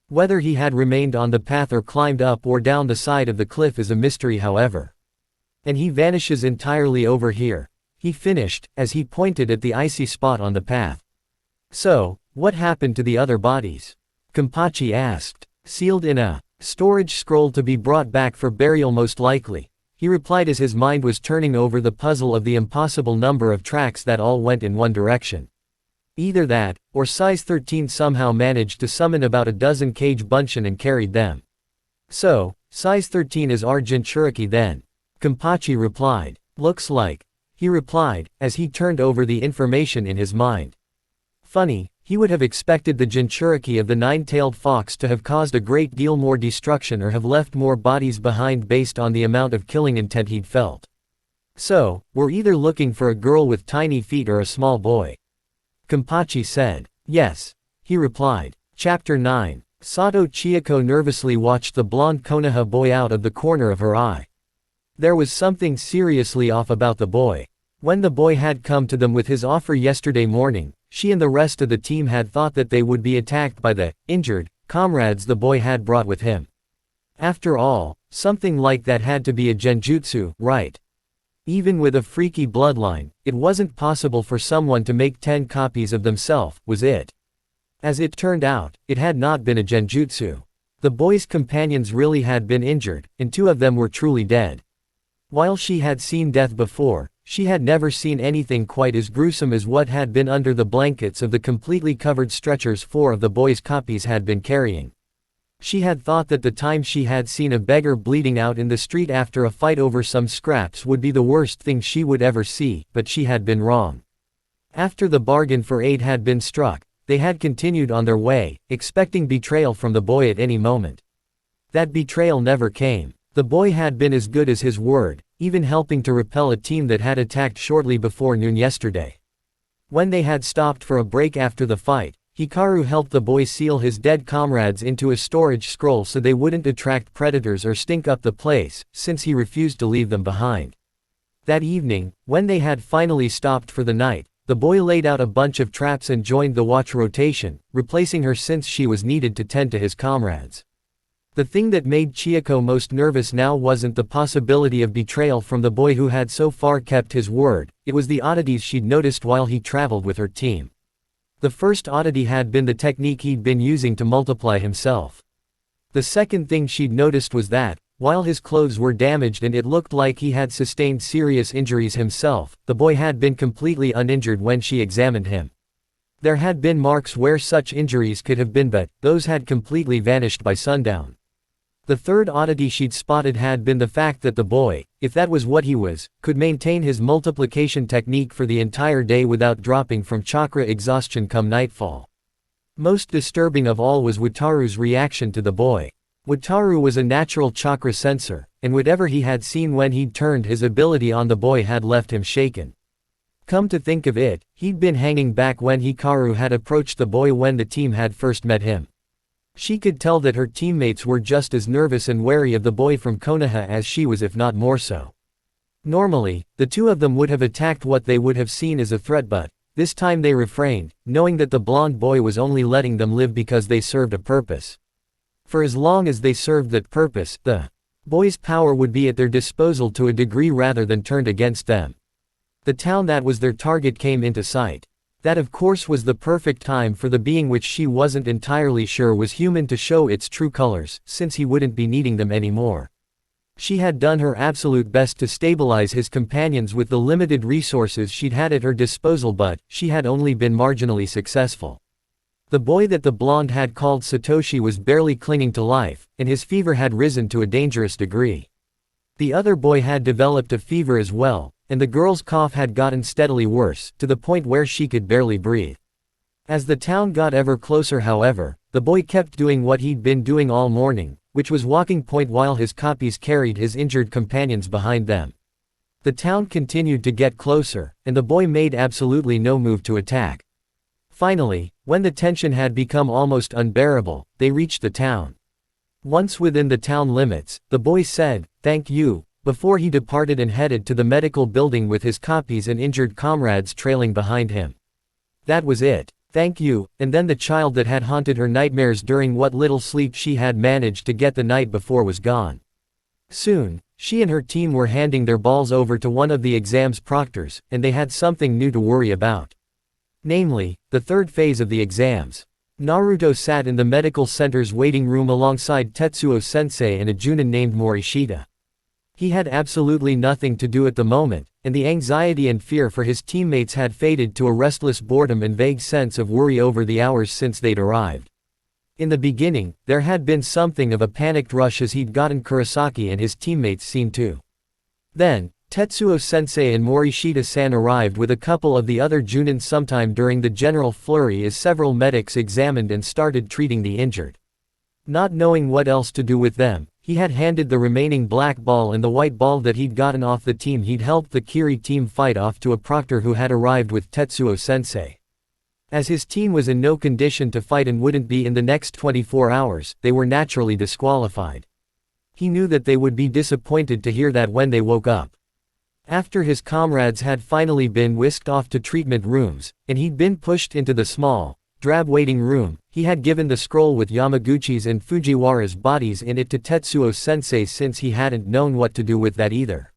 Whether he had remained on the path or climbed up or down the side of the cliff is a mystery, however. And he vanishes entirely over here, he finished, as he pointed at the icy spot on the path. So, what happened to the other bodies? Kenpachi asked. Sealed in a storage scroll to be brought back for burial most likely, he replied as his mind was turning over the puzzle of the impossible number of tracks that all went in one direction. Either that, or size 13 somehow managed to summon about a dozen cage bunshin and carried them. So, size 13 is our Jinchuriki then? Kenpachi replied. Looks like, he replied, as he turned over the information in his mind. Funny, he would have expected the Jinchuriki of the nine-tailed fox to have caused a great deal more destruction or have left more bodies behind based on the amount of killing intent he'd felt. So, we're either looking for a girl with tiny feet or a small boy. Kenpachi said. Yes, he replied. Chapter 9. Sato Chieko nervously watched the blonde Konoha boy out of the corner of her eye. There was something seriously off about the boy. When the boy had come to them with his offer yesterday morning, she and the rest of the team had thought that they would be attacked by the injured comrades the boy had brought with him. After all, something like that had to be a genjutsu, right? Even with a freaky bloodline, it wasn't possible for someone to make 10 copies of themselves, was it? As it turned out, it had not been a genjutsu. The boy's companions really had been injured, and 2 of them were truly dead. While she had seen death before, she had never seen anything quite as gruesome as what had been under the blankets of the completely covered stretchers 4 of the boy's copies had been carrying. She had thought that the time she had seen a beggar bleeding out in the street after a fight over some scraps would be the worst thing she would ever see, but she had been wrong. After the bargain for aid had been struck, they had continued on their way, expecting betrayal from the boy at any moment. That betrayal never came. The boy had been as good as his word, even helping to repel a team that had attacked shortly before noon yesterday. When they had stopped for a break after the fight, Hikaru helped the boy seal his dead comrades into a storage scroll so they wouldn't attract predators or stink up the place, since he refused to leave them behind. That evening, when they had finally stopped for the night, the boy laid out a bunch of traps and joined the watch rotation, replacing her since she was needed to tend to his comrades. The thing that made Chieko most nervous now wasn't the possibility of betrayal from the boy who had so far kept his word, it was the oddities she'd noticed while he traveled with her team. The first oddity had been the technique he'd been using to multiply himself. The second thing she'd noticed was that, while his clothes were damaged and it looked like he had sustained serious injuries himself, the boy had been completely uninjured when she examined him. There had been marks where such injuries could have been, but those had completely vanished by sundown. The third oddity she'd spotted had been the fact that the boy, if that was what he was, could maintain his multiplication technique for the entire day without dropping from chakra exhaustion come nightfall. Most disturbing of all was Wataru's reaction to the boy. Wataru was a natural chakra sensor, and whatever he had seen when he'd turned his ability on the boy had left him shaken. Come to think of it, he'd been hanging back when Hikaru had approached the boy when the team had first met him. She could tell that her teammates were just as nervous and wary of the boy from Konoha as she was, if not more so. Normally, the 2 of them would have attacked what they would have seen as a threat, but this time they refrained, knowing that the blonde boy was only letting them live because they served a purpose. For as long as they served that purpose, the boy's power would be at their disposal to a degree rather than turned against them. The town that was their target came into sight. That of course was the perfect time for the being which she wasn't entirely sure was human to show its true colors, since he wouldn't be needing them anymore. She had done her absolute best to stabilize his companions with the limited resources she'd had at her disposal, but she had only been marginally successful. The boy that the blonde had called Satoshi was barely clinging to life, and his fever had risen to a dangerous degree. The other boy had developed a fever as well, and the girl's cough had gotten steadily worse, to the point where she could barely breathe. As the town got ever closer, however, the boy kept doing what he'd been doing all morning, which was walking point while his copies carried his injured companions behind them. The town continued to get closer, and the boy made absolutely no move to attack. Finally, when the tension had become almost unbearable, they reached the town. Once within the town limits, the boy said, "Thank you," before he departed and headed to the medical building with his copies and injured comrades trailing behind him. That was it. Thank you, and then the child that had haunted her nightmares during what little sleep she had managed to get the night before was gone. Soon, she and her team were handing their balls over to one of the exam's proctors, and they had something new to worry about. Namely, the third phase of the exams. Naruto sat in the medical center's waiting room alongside Tetsuo-sensei and a Junin named Morishita. He had absolutely nothing to do at the moment, and the anxiety and fear for his teammates had faded to a restless boredom and vague sense of worry over the hours since they'd arrived. In the beginning, there had been something of a panicked rush as he'd gotten Kurosaki and his teammates seen to. Then, Tetsuo-sensei and Morishita-san arrived with a couple of the other Junins sometime during the general flurry as several medics examined and started treating the injured. Not knowing what else to do with them, he had handed the remaining black ball and the white ball that he'd gotten off the team he'd helped the Kiri team fight off to a proctor who had arrived with Tetsuo-sensei. As his team was in no condition to fight and wouldn't be in the next 24 hours, they were naturally disqualified. He knew that they would be disappointed to hear that when they woke up. After his comrades had finally been whisked off to treatment rooms, and he'd been pushed into the small, drab waiting room, he had given the scroll with Yamaguchi's and Fujiwara's bodies in it to Tetsuo-sensei since he hadn't known what to do with that either.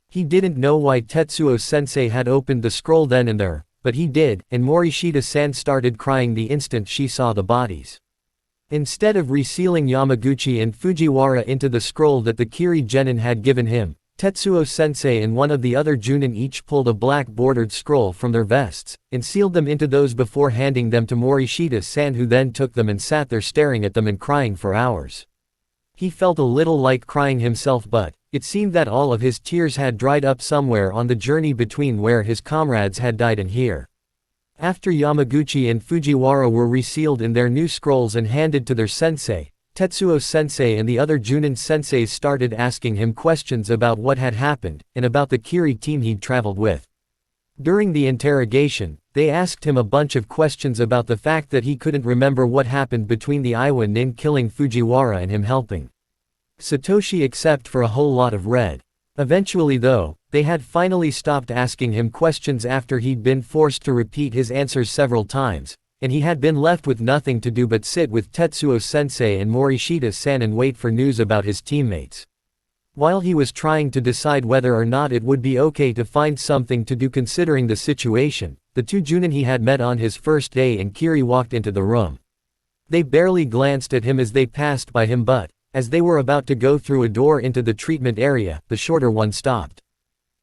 He didn't know why Tetsuo-sensei had opened the scroll then and there, but he did, and Morishita-san started crying the instant she saw the bodies. Instead of resealing Yamaguchi and Fujiwara into the scroll that the Kiri genin had given him, Tetsuo-sensei and one of the other Junin each pulled a black-bordered scroll from their vests, and sealed them into those before handing them to Morishita-san, who then took them and sat there staring at them and crying for hours. He felt a little like crying himself, but it seemed that all of his tears had dried up somewhere on the journey between where his comrades had died and here. After Yamaguchi and Fujiwara were resealed in their new scrolls and handed to their sensei, Tetsuo-sensei and the other Junin senseis started asking him questions about what had happened, and about the Kiri team he'd traveled with. During the interrogation, they asked him a bunch of questions about the fact that he couldn't remember what happened between the Iwa nin killing Fujiwara and him helping Satoshi except for a whole lot of red. Eventually though, they had finally stopped asking him questions after he'd been forced to repeat his answers several times, and he had been left with nothing to do but sit with Tetsuo-sensei and Morishita-san and wait for news about his teammates. While he was trying to decide whether or not it would be okay to find something to do considering the situation, the two Junin he had met on his first day and Kiri walked into the room. They barely glanced at him as they passed by him, but as they were about to go through a door into the treatment area, the shorter one stopped.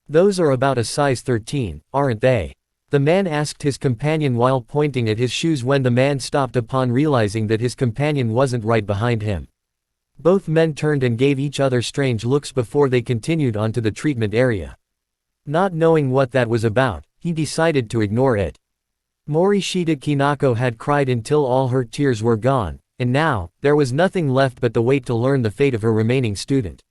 "Those are about a size 13, aren't they?" the man asked his companion while pointing at his shoes when the man stopped upon realizing that his companion wasn't right behind him. Both men turned and gave each other strange looks before they continued on to the treatment area. Not knowing what that was about, he decided to ignore it. Morishita Kinako had cried until all her tears were gone, and now, there was nothing left but to wait to learn the fate of her remaining student.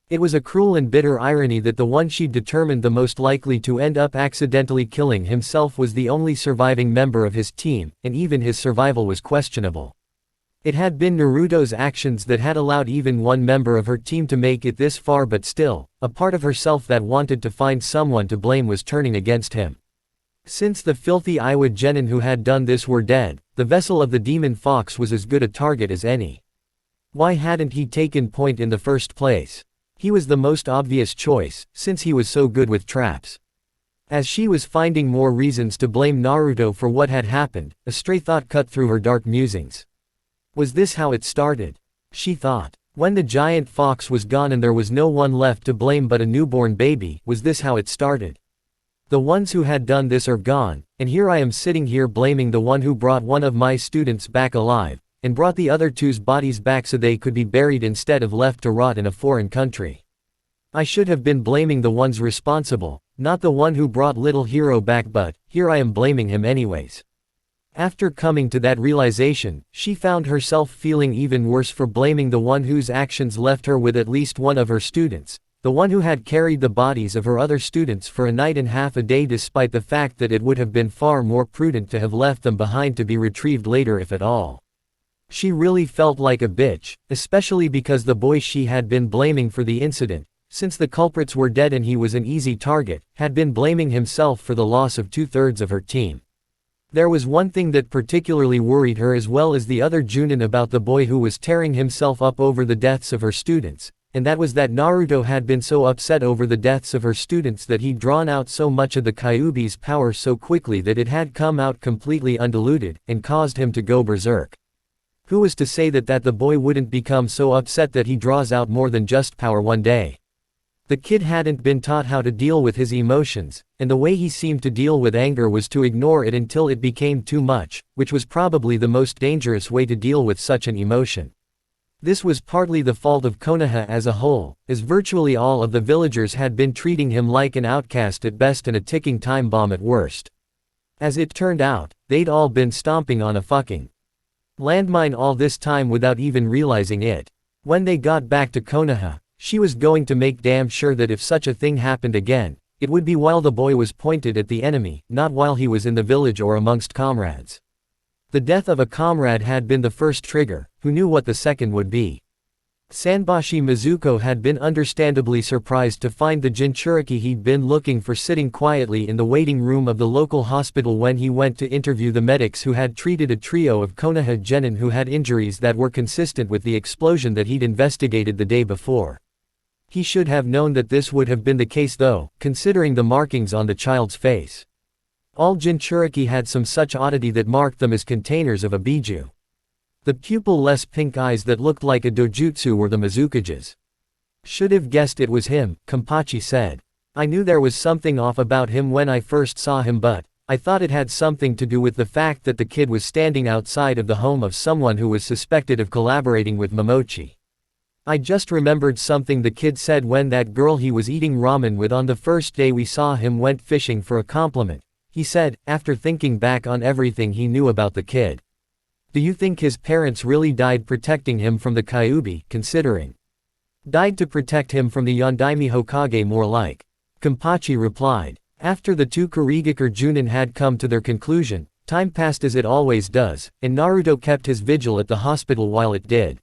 It was a cruel and bitter irony that the one she'd determined the most likely to end up accidentally killing himself was the only surviving member of his team, and even his survival was questionable. It had been Naruto's actions that had allowed even one member of her team to make it this far, but still, a part of herself that wanted to find someone to blame was turning against him. Since the filthy Iwa genin who had done this were dead, the vessel of the demon fox was as good a target as any. Why hadn't he taken point in the first place? He was the most obvious choice, since he was so good with traps. As she was finding more reasons to blame Naruto for what had happened, a stray thought cut through her dark musings. Was this how it started? She thought. When the giant fox was gone and there was no one left to blame but a newborn baby, was this how it started? The ones who had done this are gone, and here I am sitting here blaming the one who brought one of my students back alive, and brought the other two's bodies back so they could be buried instead of left to rot in a foreign country. I should have been blaming the ones responsible, not the one who brought little hero back, but here I am blaming him anyways. After coming to that realization, she found herself feeling even worse for blaming the one whose actions left her with at least one of her students, the one who had carried the bodies of her other students for a night and half a day, despite the fact that it would have been far more prudent to have left them behind to be retrieved later if at all. She really felt like a bitch, especially because the boy she had been blaming for the incident, since the culprits were dead and he was an easy target, had been blaming himself for the loss of 2/3 of her team. There was one thing that particularly worried her as well as the other Junin about the boy who was tearing himself up over the deaths of her students, and that was that Naruto had been so upset over the deaths of her students that he'd drawn out so much of the Kyuubi's power so quickly that it had come out completely undiluted, and caused him to go berserk. Who was to say that the boy wouldn't become so upset that he draws out more than just power one day? The kid hadn't been taught how to deal with his emotions, and the way he seemed to deal with anger was to ignore it until it became too much, which was probably the most dangerous way to deal with such an emotion. This was partly the fault of Konoha as a whole, as virtually all of the villagers had been treating him like an outcast at best and a ticking time bomb at worst. As it turned out, they'd all been stomping on a fucking landmine all this time without even realizing it. When they got back to Konoha, she was going to make damn sure that if such a thing happened again, it would be while the boy was pointed at the enemy, not while he was in the village or amongst comrades. The death of a comrade had been the first trigger, who knew what the second would be. Sanbashi Mizuko had been understandably surprised to find the Jinchuriki he'd been looking for sitting quietly in the waiting room of the local hospital when he went to interview the medics who had treated a trio of Konoha genin who had injuries that were consistent with the explosion that he'd investigated the day before. He should have known that this would have been the case though, considering the markings on the child's face. All Jinchuriki had some such oddity that marked them as containers of a biju. The pupil-less pink eyes that looked like a dojutsu were the Mizukages. Should have guessed it was him, Kampachi said. I knew there was something off about him when I first saw him, but I thought it had something to do with the fact that the kid was standing outside of the home of someone who was suspected of collaborating with Momochi. I just remembered something the kid said when that girl he was eating ramen with on the first day we saw him went fishing for a compliment. He said, after thinking back on everything he knew about the kid. Do you think his parents really died protecting him from the Kyuubi, considering? Died to protect him from the Yondaime Hokage more like. Kampachi replied. After the two Kurigakure Junin had come to their conclusion, time passed as it always does, and Naruto kept his vigil at the hospital while it did.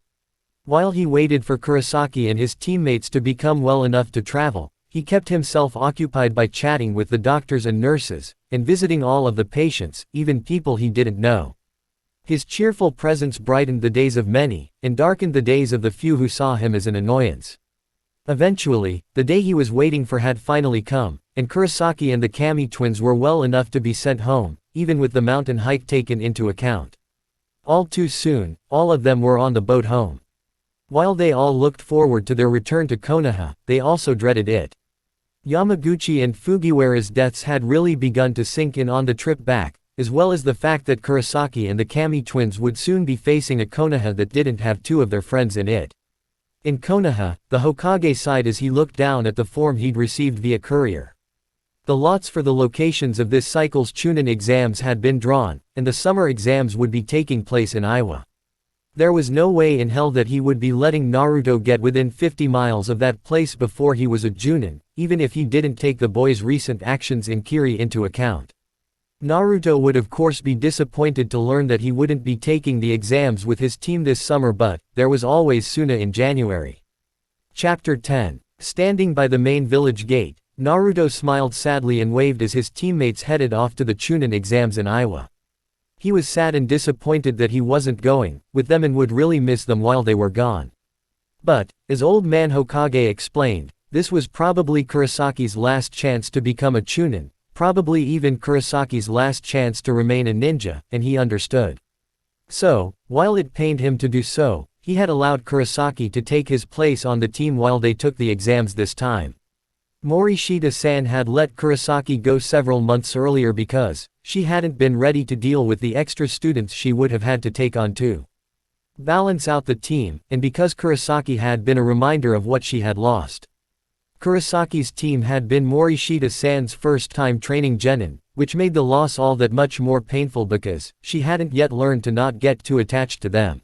While he waited for Kurosaki and his teammates to become well enough to travel, he kept himself occupied by chatting with the doctors and nurses, and visiting all of the patients, even people he didn't know. His cheerful presence brightened the days of many, and darkened the days of the few who saw him as an annoyance. Eventually, the day he was waiting for had finally come, and Kurosaki and the Kami twins were well enough to be sent home, even with the mountain hike taken into account. All too soon, all of them were on the boat home. While they all looked forward to their return to Konoha, they also dreaded it. Yamaguchi and Fujiwara's deaths had really begun to sink in on the trip back, as well as the fact that Kurosaki and the Kami twins would soon be facing a Konoha that didn't have two of their friends in it. In Konoha, the Hokage sighed as he looked down at the form he'd received via courier. The lots for the locations of this cycle's Chunin exams had been drawn, and the summer exams would be taking place in Iwa. There was no way in hell that he would be letting Naruto get within 50 miles of that place before he was a Junin, even if he didn't take the boy's recent actions in Kiri into account. Naruto would of course be disappointed to learn that he wouldn't be taking the exams with his team this summer, but there was always Suna in January. Chapter 10. Standing by the main village gate, Naruto smiled sadly and waved as his teammates headed off to the Chunin exams in Iwa. He was sad and disappointed that he wasn't going with them and would really miss them while they were gone. But, as Old Man Hokage explained, this was probably Kurosaki's last chance to become a Chunin. Probably even Kurosaki's last chance to remain a ninja, and he understood. So, while it pained him to do so, he had allowed Kurosaki to take his place on the team while they took the exams this time. Morishita-san had let Kurosaki go several months earlier because she hadn't been ready to deal with the extra students she would have had to take on to balance out the team, and because Kurosaki had been a reminder of what she had lost. Kurosaki's team had been Morishita-san's first time training genin, which made the loss all that much more painful because she hadn't yet learned to not get too attached to them.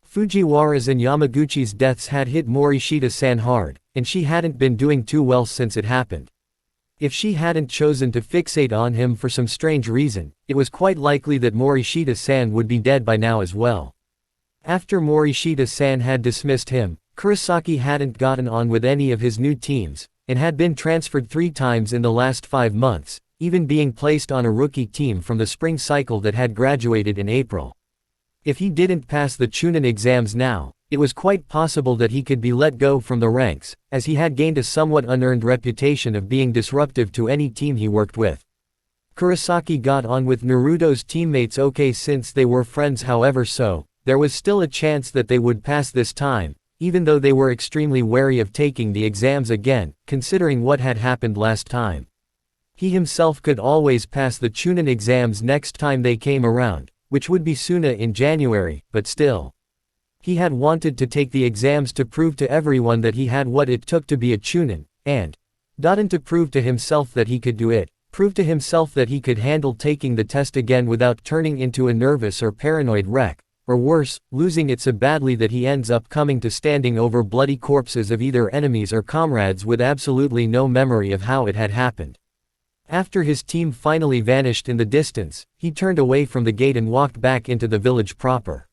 Fujiwara's and Yamaguchi's deaths had hit Morishita-san hard, and she hadn't been doing too well since it happened. If she hadn't chosen to fixate on him for some strange reason, it was quite likely that Morishita-san would be dead by now as well. After Morishita-san had dismissed him, Kurosaki hadn't gotten on with any of his new teams, and had been transferred 3 times in the last 5 months, even being placed on a rookie team from the spring cycle that had graduated in April. If he didn't pass the Chunin exams now, it was quite possible that he could be let go from the ranks, as he had gained a somewhat unearned reputation of being disruptive to any team he worked with. Kurosaki got on with Naruto's teammates okay since they were friends, however, so there was still a chance that they would pass this time, even though they were extremely wary of taking the exams again, considering what had happened last time. He himself could always pass the Chunin exams next time they came around, which would be Suna in January, but still. He had wanted to take the exams to prove to everyone that he had what it took to be a Chunin, and to prove to himself that he could do it, prove to himself that he could handle taking the test again without turning into a nervous or paranoid wreck, or worse, losing it so badly that he ends up coming to standing over bloody corpses of either enemies or comrades with absolutely no memory of how it had happened. After his team finally vanished in the distance, he turned away from the gate and walked back into the village proper.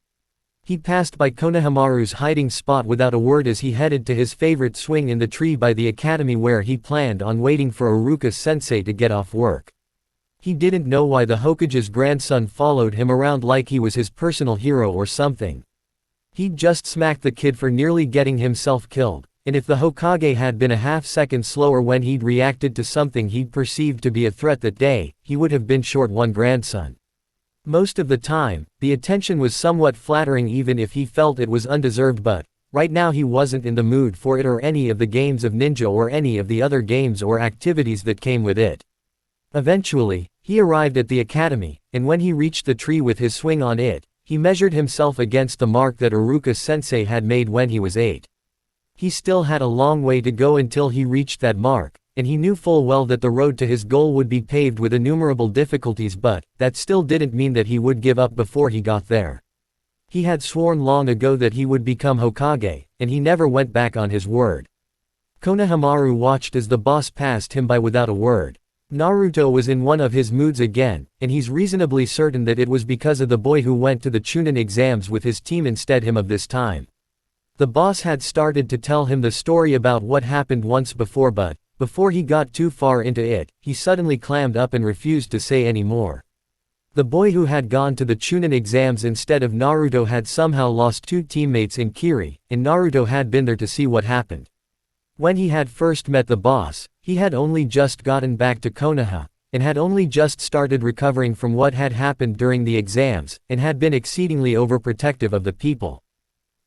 He passed by Konohamaru's hiding spot without a word as he headed to his favorite swing in the tree by the academy where he planned on waiting for Iruka-sensei to get off work. He didn't know why the Hokage's grandson followed him around like he was his personal hero or something. He'd just smacked the kid for nearly getting himself killed, and if the Hokage had been a half-second slower when he'd reacted to something he'd perceived to be a threat that day, he would have been short one grandson. Most of the time, the attention was somewhat flattering even if he felt it was undeserved, but right now he wasn't in the mood for it or any of the games of ninja or any of the other games or activities that came with it. Eventually, he arrived at the academy, and when he reached the tree with his swing on it, he measured himself against the mark that Iruka-sensei had made when he was 8. He still had a long way to go until he reached that mark, and he knew full well that the road to his goal would be paved with innumerable difficulties, but that still didn't mean that he would give up before he got there. He had sworn long ago that he would become Hokage, and he never went back on his word. Konohamaru watched as the boss passed him by without a word. Naruto was in one of his moods again, and he's reasonably certain that it was because of the boy who went to the Chunin exams with his team instead him of this time. The boss had started to tell him the story about what happened once before, but before he got too far into it, he suddenly clammed up and refused to say any more. The boy who had gone to the Chunin exams instead of Naruto had somehow lost 2 teammates in Kiri, and Naruto had been there to see what happened. When he had first met the boss, he had only just gotten back to Konoha, and had only just started recovering from what had happened during the exams, and had been exceedingly overprotective of the people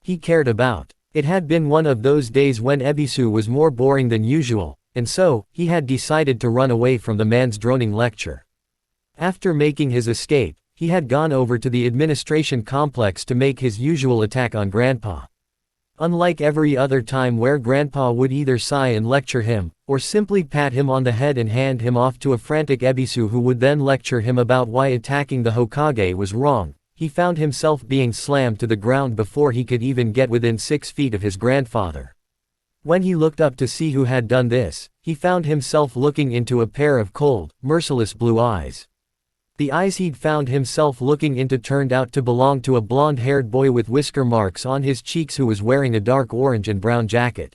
he cared about. It had been one of those days when Ebisu was more boring than usual, and so, he had decided to run away from the man's droning lecture. After making his escape, he had gone over to the administration complex to make his usual attack on Grandpa. Unlike every other time where Grandpa would either sigh and lecture him, or simply pat him on the head and hand him off to a frantic Ebisu who would then lecture him about why attacking the Hokage was wrong, he found himself being slammed to the ground before he could even get within 6 feet of his grandfather. When he looked up to see who had done this, he found himself looking into a pair of cold, merciless blue eyes. The eyes he'd found himself looking into turned out to belong to a blonde-haired boy with whisker marks on his cheeks who was wearing a dark orange and brown jacket.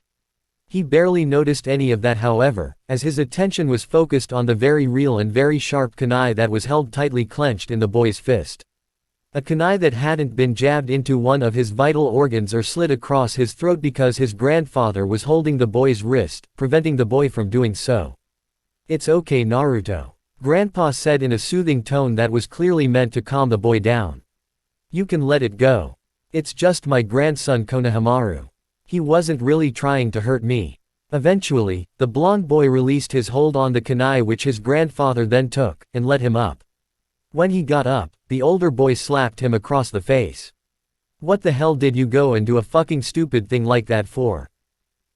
He barely noticed any of that, however, as his attention was focused on the very real and very sharp kunai that was held tightly clenched in the boy's fist. A kunai that hadn't been jabbed into one of his vital organs or slid across his throat because his grandfather was holding the boy's wrist, preventing the boy from doing so. "It's okay, Naruto," Grandpa said in a soothing tone that was clearly meant to calm the boy down. "You can let it go. It's just my grandson Konohamaru. He wasn't really trying to hurt me." Eventually, the blonde boy released his hold on the kunai which his grandfather then took, and let him up. When he got up, the older boy slapped him across the face. "What the hell did you go and do a fucking stupid thing like that for?"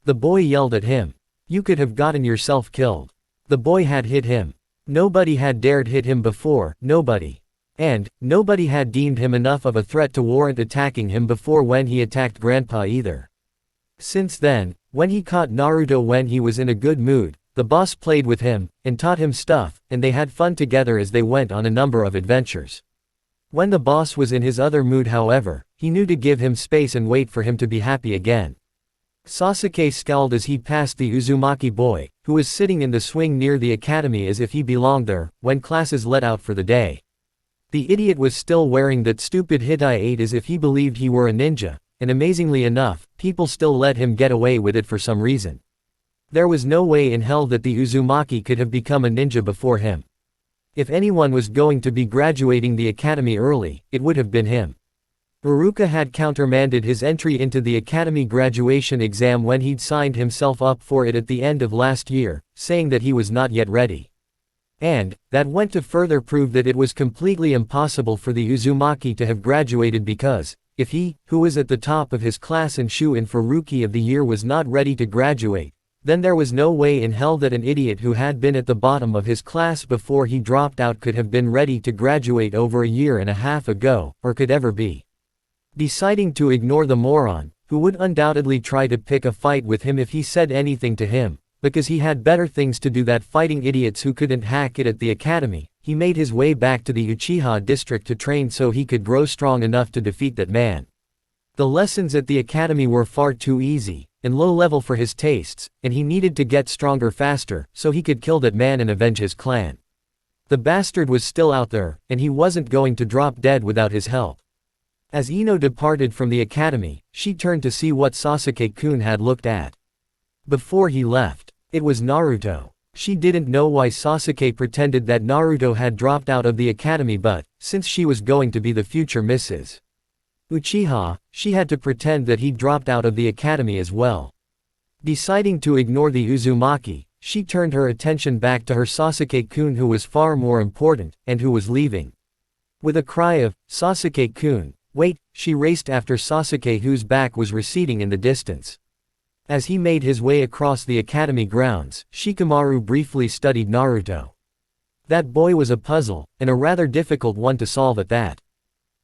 the boy yelled at him. "You could have gotten yourself killed." The boy had hit him. Nobody had dared hit him before, nobody. And, nobody had deemed him enough of a threat to warrant attacking him before when he attacked Grandpa either. Since then, when he caught Naruto when he was in a good mood, the boss played with him, and taught him stuff, and they had fun together as they went on a number of adventures. When the boss was in his other mood, however, he knew to give him space and wait for him to be happy again. Sasuke scowled as he passed the Uzumaki boy, who was sitting in the swing near the academy as if he belonged there, when classes let out for the day. The idiot was still wearing that stupid Hitai 8 as if he believed he were a ninja, and amazingly enough, people still let him get away with it for some reason. There was no way in hell that the Uzumaki could have become a ninja before him. If anyone was going to be graduating the academy early, it would have been him. Iruka had countermanded his entry into the academy graduation exam when he'd signed himself up for it at the end of last year, saying that he was not yet ready. And, that went to further prove that it was completely impossible for the Uzumaki to have graduated because, if he, who was at the top of his class and shoo-in for Rookie of the Year was not ready to graduate, then there was no way in hell that an idiot who had been at the bottom of his class before he dropped out could have been ready to graduate over a year and a half ago, or could ever be. Deciding to ignore the moron, who would undoubtedly try to pick a fight with him if he said anything to him, because he had better things to do than fighting idiots who couldn't hack it at the academy, he made his way back to the Uchiha district to train so he could grow strong enough to defeat that man. The lessons at the academy were far too easy, and low level for his tastes, and he needed to get stronger faster, so he could kill that man and avenge his clan. The bastard was still out there, and he wasn't going to drop dead without his help. As Ino departed from the academy, she turned to see what Sasuke-kun had looked at. Before he left, it was Naruto. She didn't know why Sasuke pretended that Naruto had dropped out of the academy, but, since she was going to be the future Mrs. Uchiha, she had to pretend that he'd dropped out of the academy as well. Deciding to ignore the Uzumaki, she turned her attention back to her Sasuke-kun, who was far more important, and who was leaving. With a cry of, "Sasuke-kun, wait," she raced after Sasuke, whose back was receding in the distance. As he made his way across the academy grounds, Shikamaru briefly studied Naruto. That boy was a puzzle, and a rather difficult one to solve at that.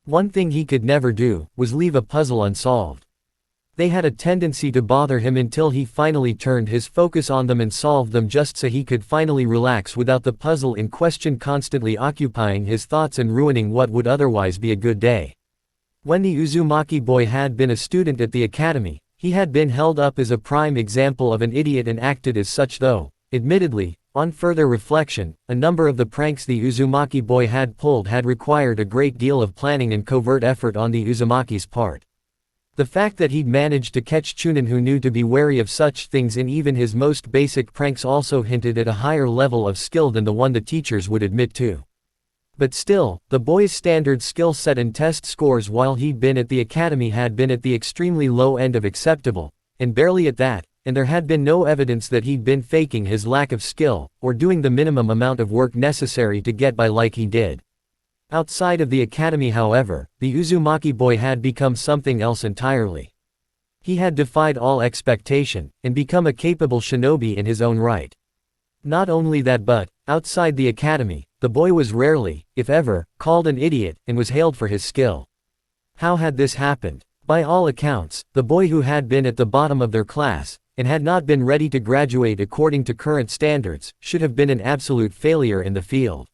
One thing he could never do, was leave a puzzle unsolved. They had a tendency to bother him until he finally turned his focus on them and solved them just so he could finally relax without the puzzle in question constantly occupying his thoughts and ruining what would otherwise be a good day. When the Uzumaki boy had been a student at the academy, he had been held up as a prime example of an idiot and acted as such, though, admittedly, on further reflection, a number of the pranks the Uzumaki boy had pulled had required a great deal of planning and covert effort on the Uzumaki's part. The fact that he'd managed to catch Chunin, who knew to be wary of such things in even his most basic pranks, also hinted at a higher level of skill than the one the teachers would admit to. But still, the boy's standard skill set and test scores while he'd been at the academy had been at the extremely low end of acceptable, and barely at that, and there had been no evidence that he'd been faking his lack of skill, or doing the minimum amount of work necessary to get by like he did. Outside of the academy, however, the Uzumaki boy had become something else entirely. He had defied all expectation, and become a capable shinobi in his own right. Not only that, but, outside the academy, the boy was rarely, if ever, called an idiot, and was hailed for his skill. How had this happened? By all accounts, the boy who had been at the bottom of their class, and had not been ready to graduate according to current standards, should have been an absolute failure in the field.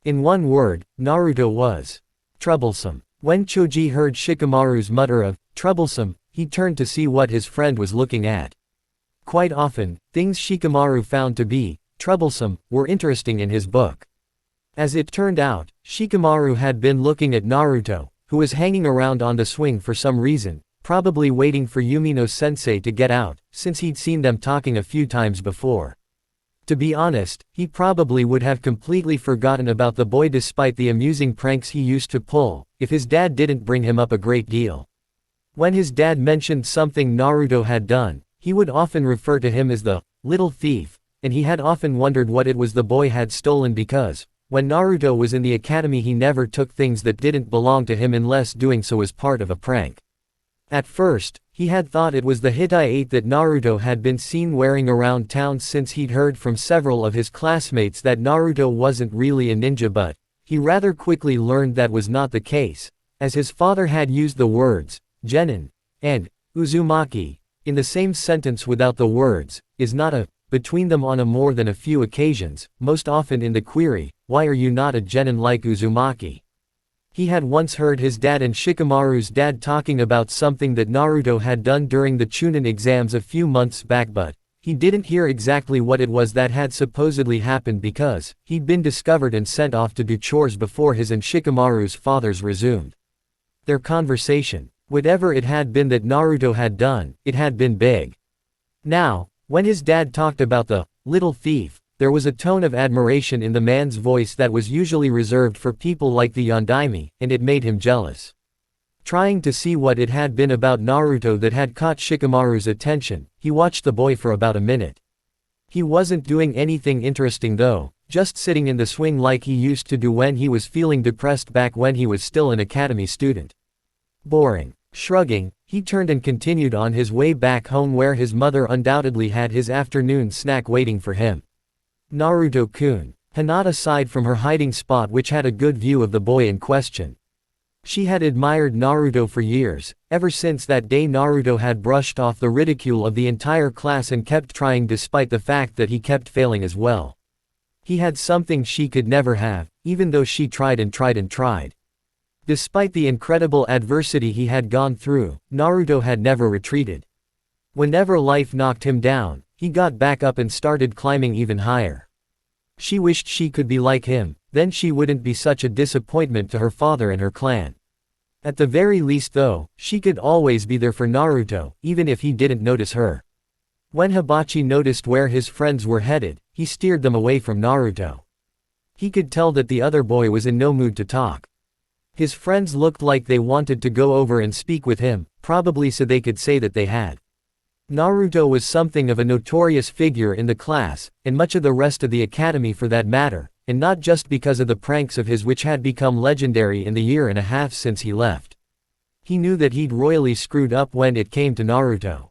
In one word, Naruto was troublesome. When Choji heard Shikamaru's mutter of troublesome, he turned to see what his friend was looking at. Quite often, things Shikamaru found to be troublesome were interesting in his book. As it turned out, Shikamaru had been looking at Naruto, who was hanging around on the swing for some reason, probably waiting for Yumino-sensei to get out, since he'd seen them talking a few times before. To be honest, he probably would have completely forgotten about the boy despite the amusing pranks he used to pull, if his dad didn't bring him up a great deal. When his dad mentioned something Naruto had done, he would often refer to him as the little thief, and he had often wondered what it was the boy had stolen because, when Naruto was in the academy, he never took things that didn't belong to him unless doing so was part of a prank. At first, he had thought it was the Hitai-8 that Naruto had been seen wearing around town, since he'd heard from several of his classmates that Naruto wasn't really a ninja, but he rather quickly learned that was not the case, as his father had used the words genin and Uzumaki in the same sentence without the words is not a between them on a more than a few occasions, most often in the query, "Why are you not a genin like Uzumaki?" He had once heard his dad and Shikamaru's dad talking about something that Naruto had done during the Chunin exams a few months back, but he didn't hear exactly what it was that had supposedly happened because he'd been discovered and sent off to do chores before his and Shikamaru's fathers resumed their conversation. Whatever it had been that Naruto had done, it had been big. Now, when his dad talked about the little thief, there was a tone of admiration in the man's voice that was usually reserved for people like the Yondaime, and it made him jealous. Trying to see what it had been about Naruto that had caught Shikamaru's attention, he watched the boy for about a minute. He wasn't doing anything interesting though, just sitting in the swing like he used to do when he was feeling depressed back when he was still an academy student. Boring. Shrugging, he turned and continued on his way back home, where his mother undoubtedly had his afternoon snack waiting for him. Naruto-kun. Hinata sighed from her hiding spot, which had a good view of the boy in question. She had admired Naruto for years, ever since that day Naruto had brushed off the ridicule of the entire class and kept trying despite the fact that he kept failing as well. He had something she could never have, even though she tried and tried and tried. Despite the incredible adversity he had gone through, Naruto had never retreated. Whenever life knocked him down, he got back up and started climbing even higher. She wished she could be like him, then she wouldn't be such a disappointment to her father and her clan. At the very least though, she could always be there for Naruto, even if he didn't notice her. When Hibachi noticed where his friends were headed, he steered them away from Naruto. He could tell that the other boy was in no mood to talk. His friends looked like they wanted to go over and speak with him, probably so they could say that they had. Naruto was something of a notorious figure in the class, and much of the rest of the academy for that matter, and not just because of the pranks of his which had become legendary in the year and a half since he left. He knew that he'd royally screwed up when it came to Naruto.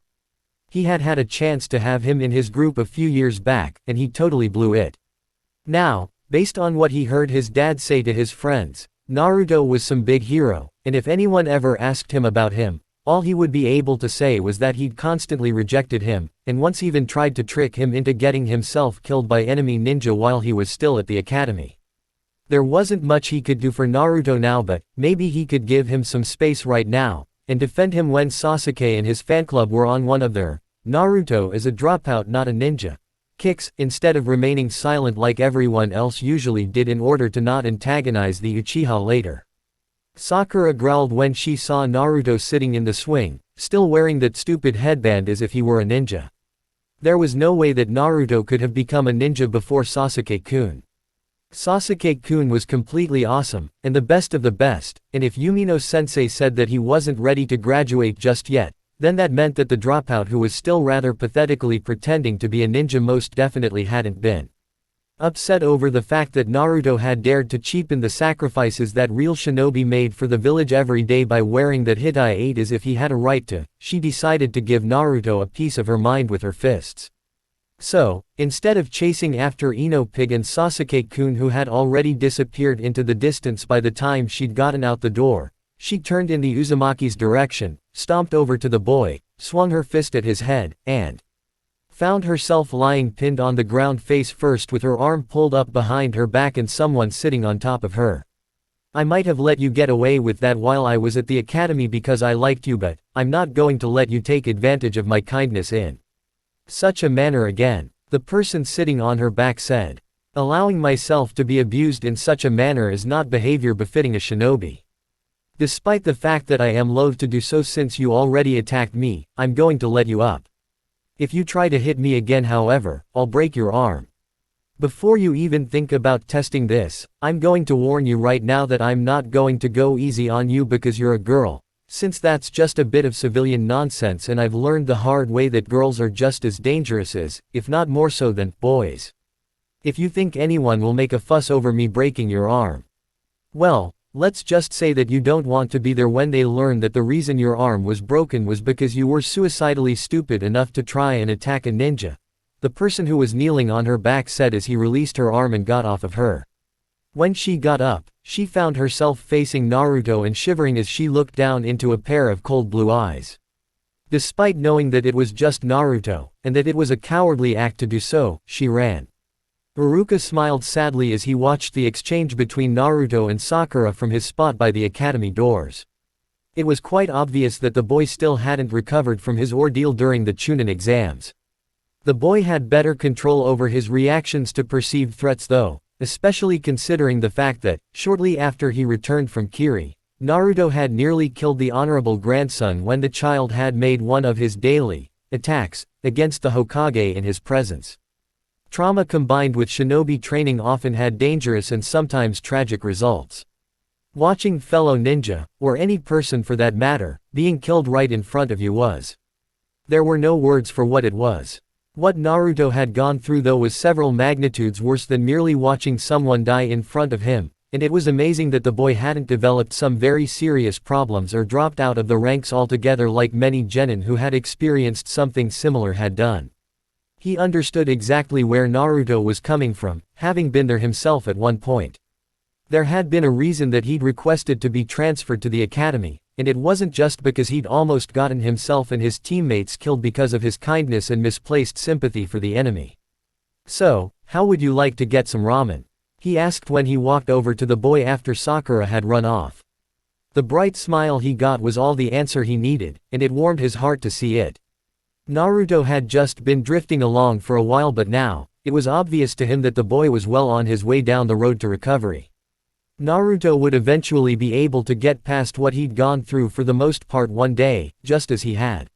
He had had a chance to have him in his group a few years back, and he totally blew it. Now, based on what he heard his dad say to his friends, Naruto was some big hero, and if anyone ever asked him about him, all he would be able to say was that he'd constantly rejected him, and once even tried to trick him into getting himself killed by enemy ninja while he was still at the academy. There wasn't much he could do for Naruto now, but maybe he could give him some space right now, and defend him when Sasuke and his fan club were on one of their "Naruto is a dropout not a ninja" kicks, instead of remaining silent like everyone else usually did in order to not antagonize the Uchiha later. Sakura growled when she saw Naruto sitting in the swing, still wearing that stupid headband as if he were a ninja. There was no way that Naruto could have become a ninja before Sasuke-kun. Sasuke-kun was completely awesome, and the best of the best, and if Yumino-sensei said that he wasn't ready to graduate just yet, then that meant that the dropout who was still rather pathetically pretending to be a ninja most definitely hadn't been. Upset over the fact that Naruto had dared to cheapen the sacrifices that real shinobi made for the village every day by wearing that Hitai ate as if he had a right to, she decided to give Naruto a piece of her mind with her fists. So, instead of chasing after Ino Pig and Sasuke-kun who had already disappeared into the distance by the time she'd gotten out the door, she turned in the Uzumaki's direction, stomped over to the boy, swung her fist at his head, and found herself lying pinned on the ground face first with her arm pulled up behind her back and someone sitting on top of her. I might have let you get away with that while I was at the academy because I liked you, but I'm not going to let you take advantage of my kindness in such a manner again, the person sitting on her back said. Allowing myself to be abused in such a manner is not behavior befitting a shinobi. Despite the fact that I am loath to do so since you already attacked me, I'm going to let you up. If you try to hit me again however, I'll break your arm. Before you even think about testing this, I'm going to warn you right now that I'm not going to go easy on you because you're a girl, since that's just a bit of civilian nonsense and I've learned the hard way that girls are just as dangerous as, if not more so than, boys. If you think anyone will make a fuss over me breaking your arm, well, let's just say that you don't want to be there when they learn that the reason your arm was broken was because you were suicidally stupid enough to try and attack a ninja, the person who was kneeling on her back said as he released her arm and got off of her. When she got up, she found herself facing Naruto and shivering as she looked down into a pair of cold blue eyes. Despite knowing that it was just Naruto, and that it was a cowardly act to do so, she ran. Iruka smiled sadly as he watched the exchange between Naruto and Sakura from his spot by the academy doors. It was quite obvious that the boy still hadn't recovered from his ordeal during the Chunin exams. The boy had better control over his reactions to perceived threats though, especially considering the fact that, shortly after he returned from Kiri, Naruto had nearly killed the honorable grandson when the child had made one of his daily attacks against the Hokage in his presence. Trauma combined with shinobi training often had dangerous and sometimes tragic results. Watching fellow ninja, or any person for that matter, being killed right in front of you was. There were no words for what it was. What Naruto had gone through though was several magnitudes worse than merely watching someone die in front of him, and it was amazing that the boy hadn't developed some very serious problems or dropped out of the ranks altogether like many genin who had experienced something similar had done. He understood exactly where Naruto was coming from, having been there himself at one point. There had been a reason that he'd requested to be transferred to the academy, and it wasn't just because he'd almost gotten himself and his teammates killed because of his kindness and misplaced sympathy for the enemy. "So, how would you like to get some ramen?" he asked when he walked over to the boy after Sakura had run off. The bright smile he got was all the answer he needed, and it warmed his heart to see it. Naruto had just been drifting along for a while, but now, it was obvious to him that the boy was well on his way down the road to recovery. Naruto would eventually be able to get past what he'd gone through for the most part one day, just as he had.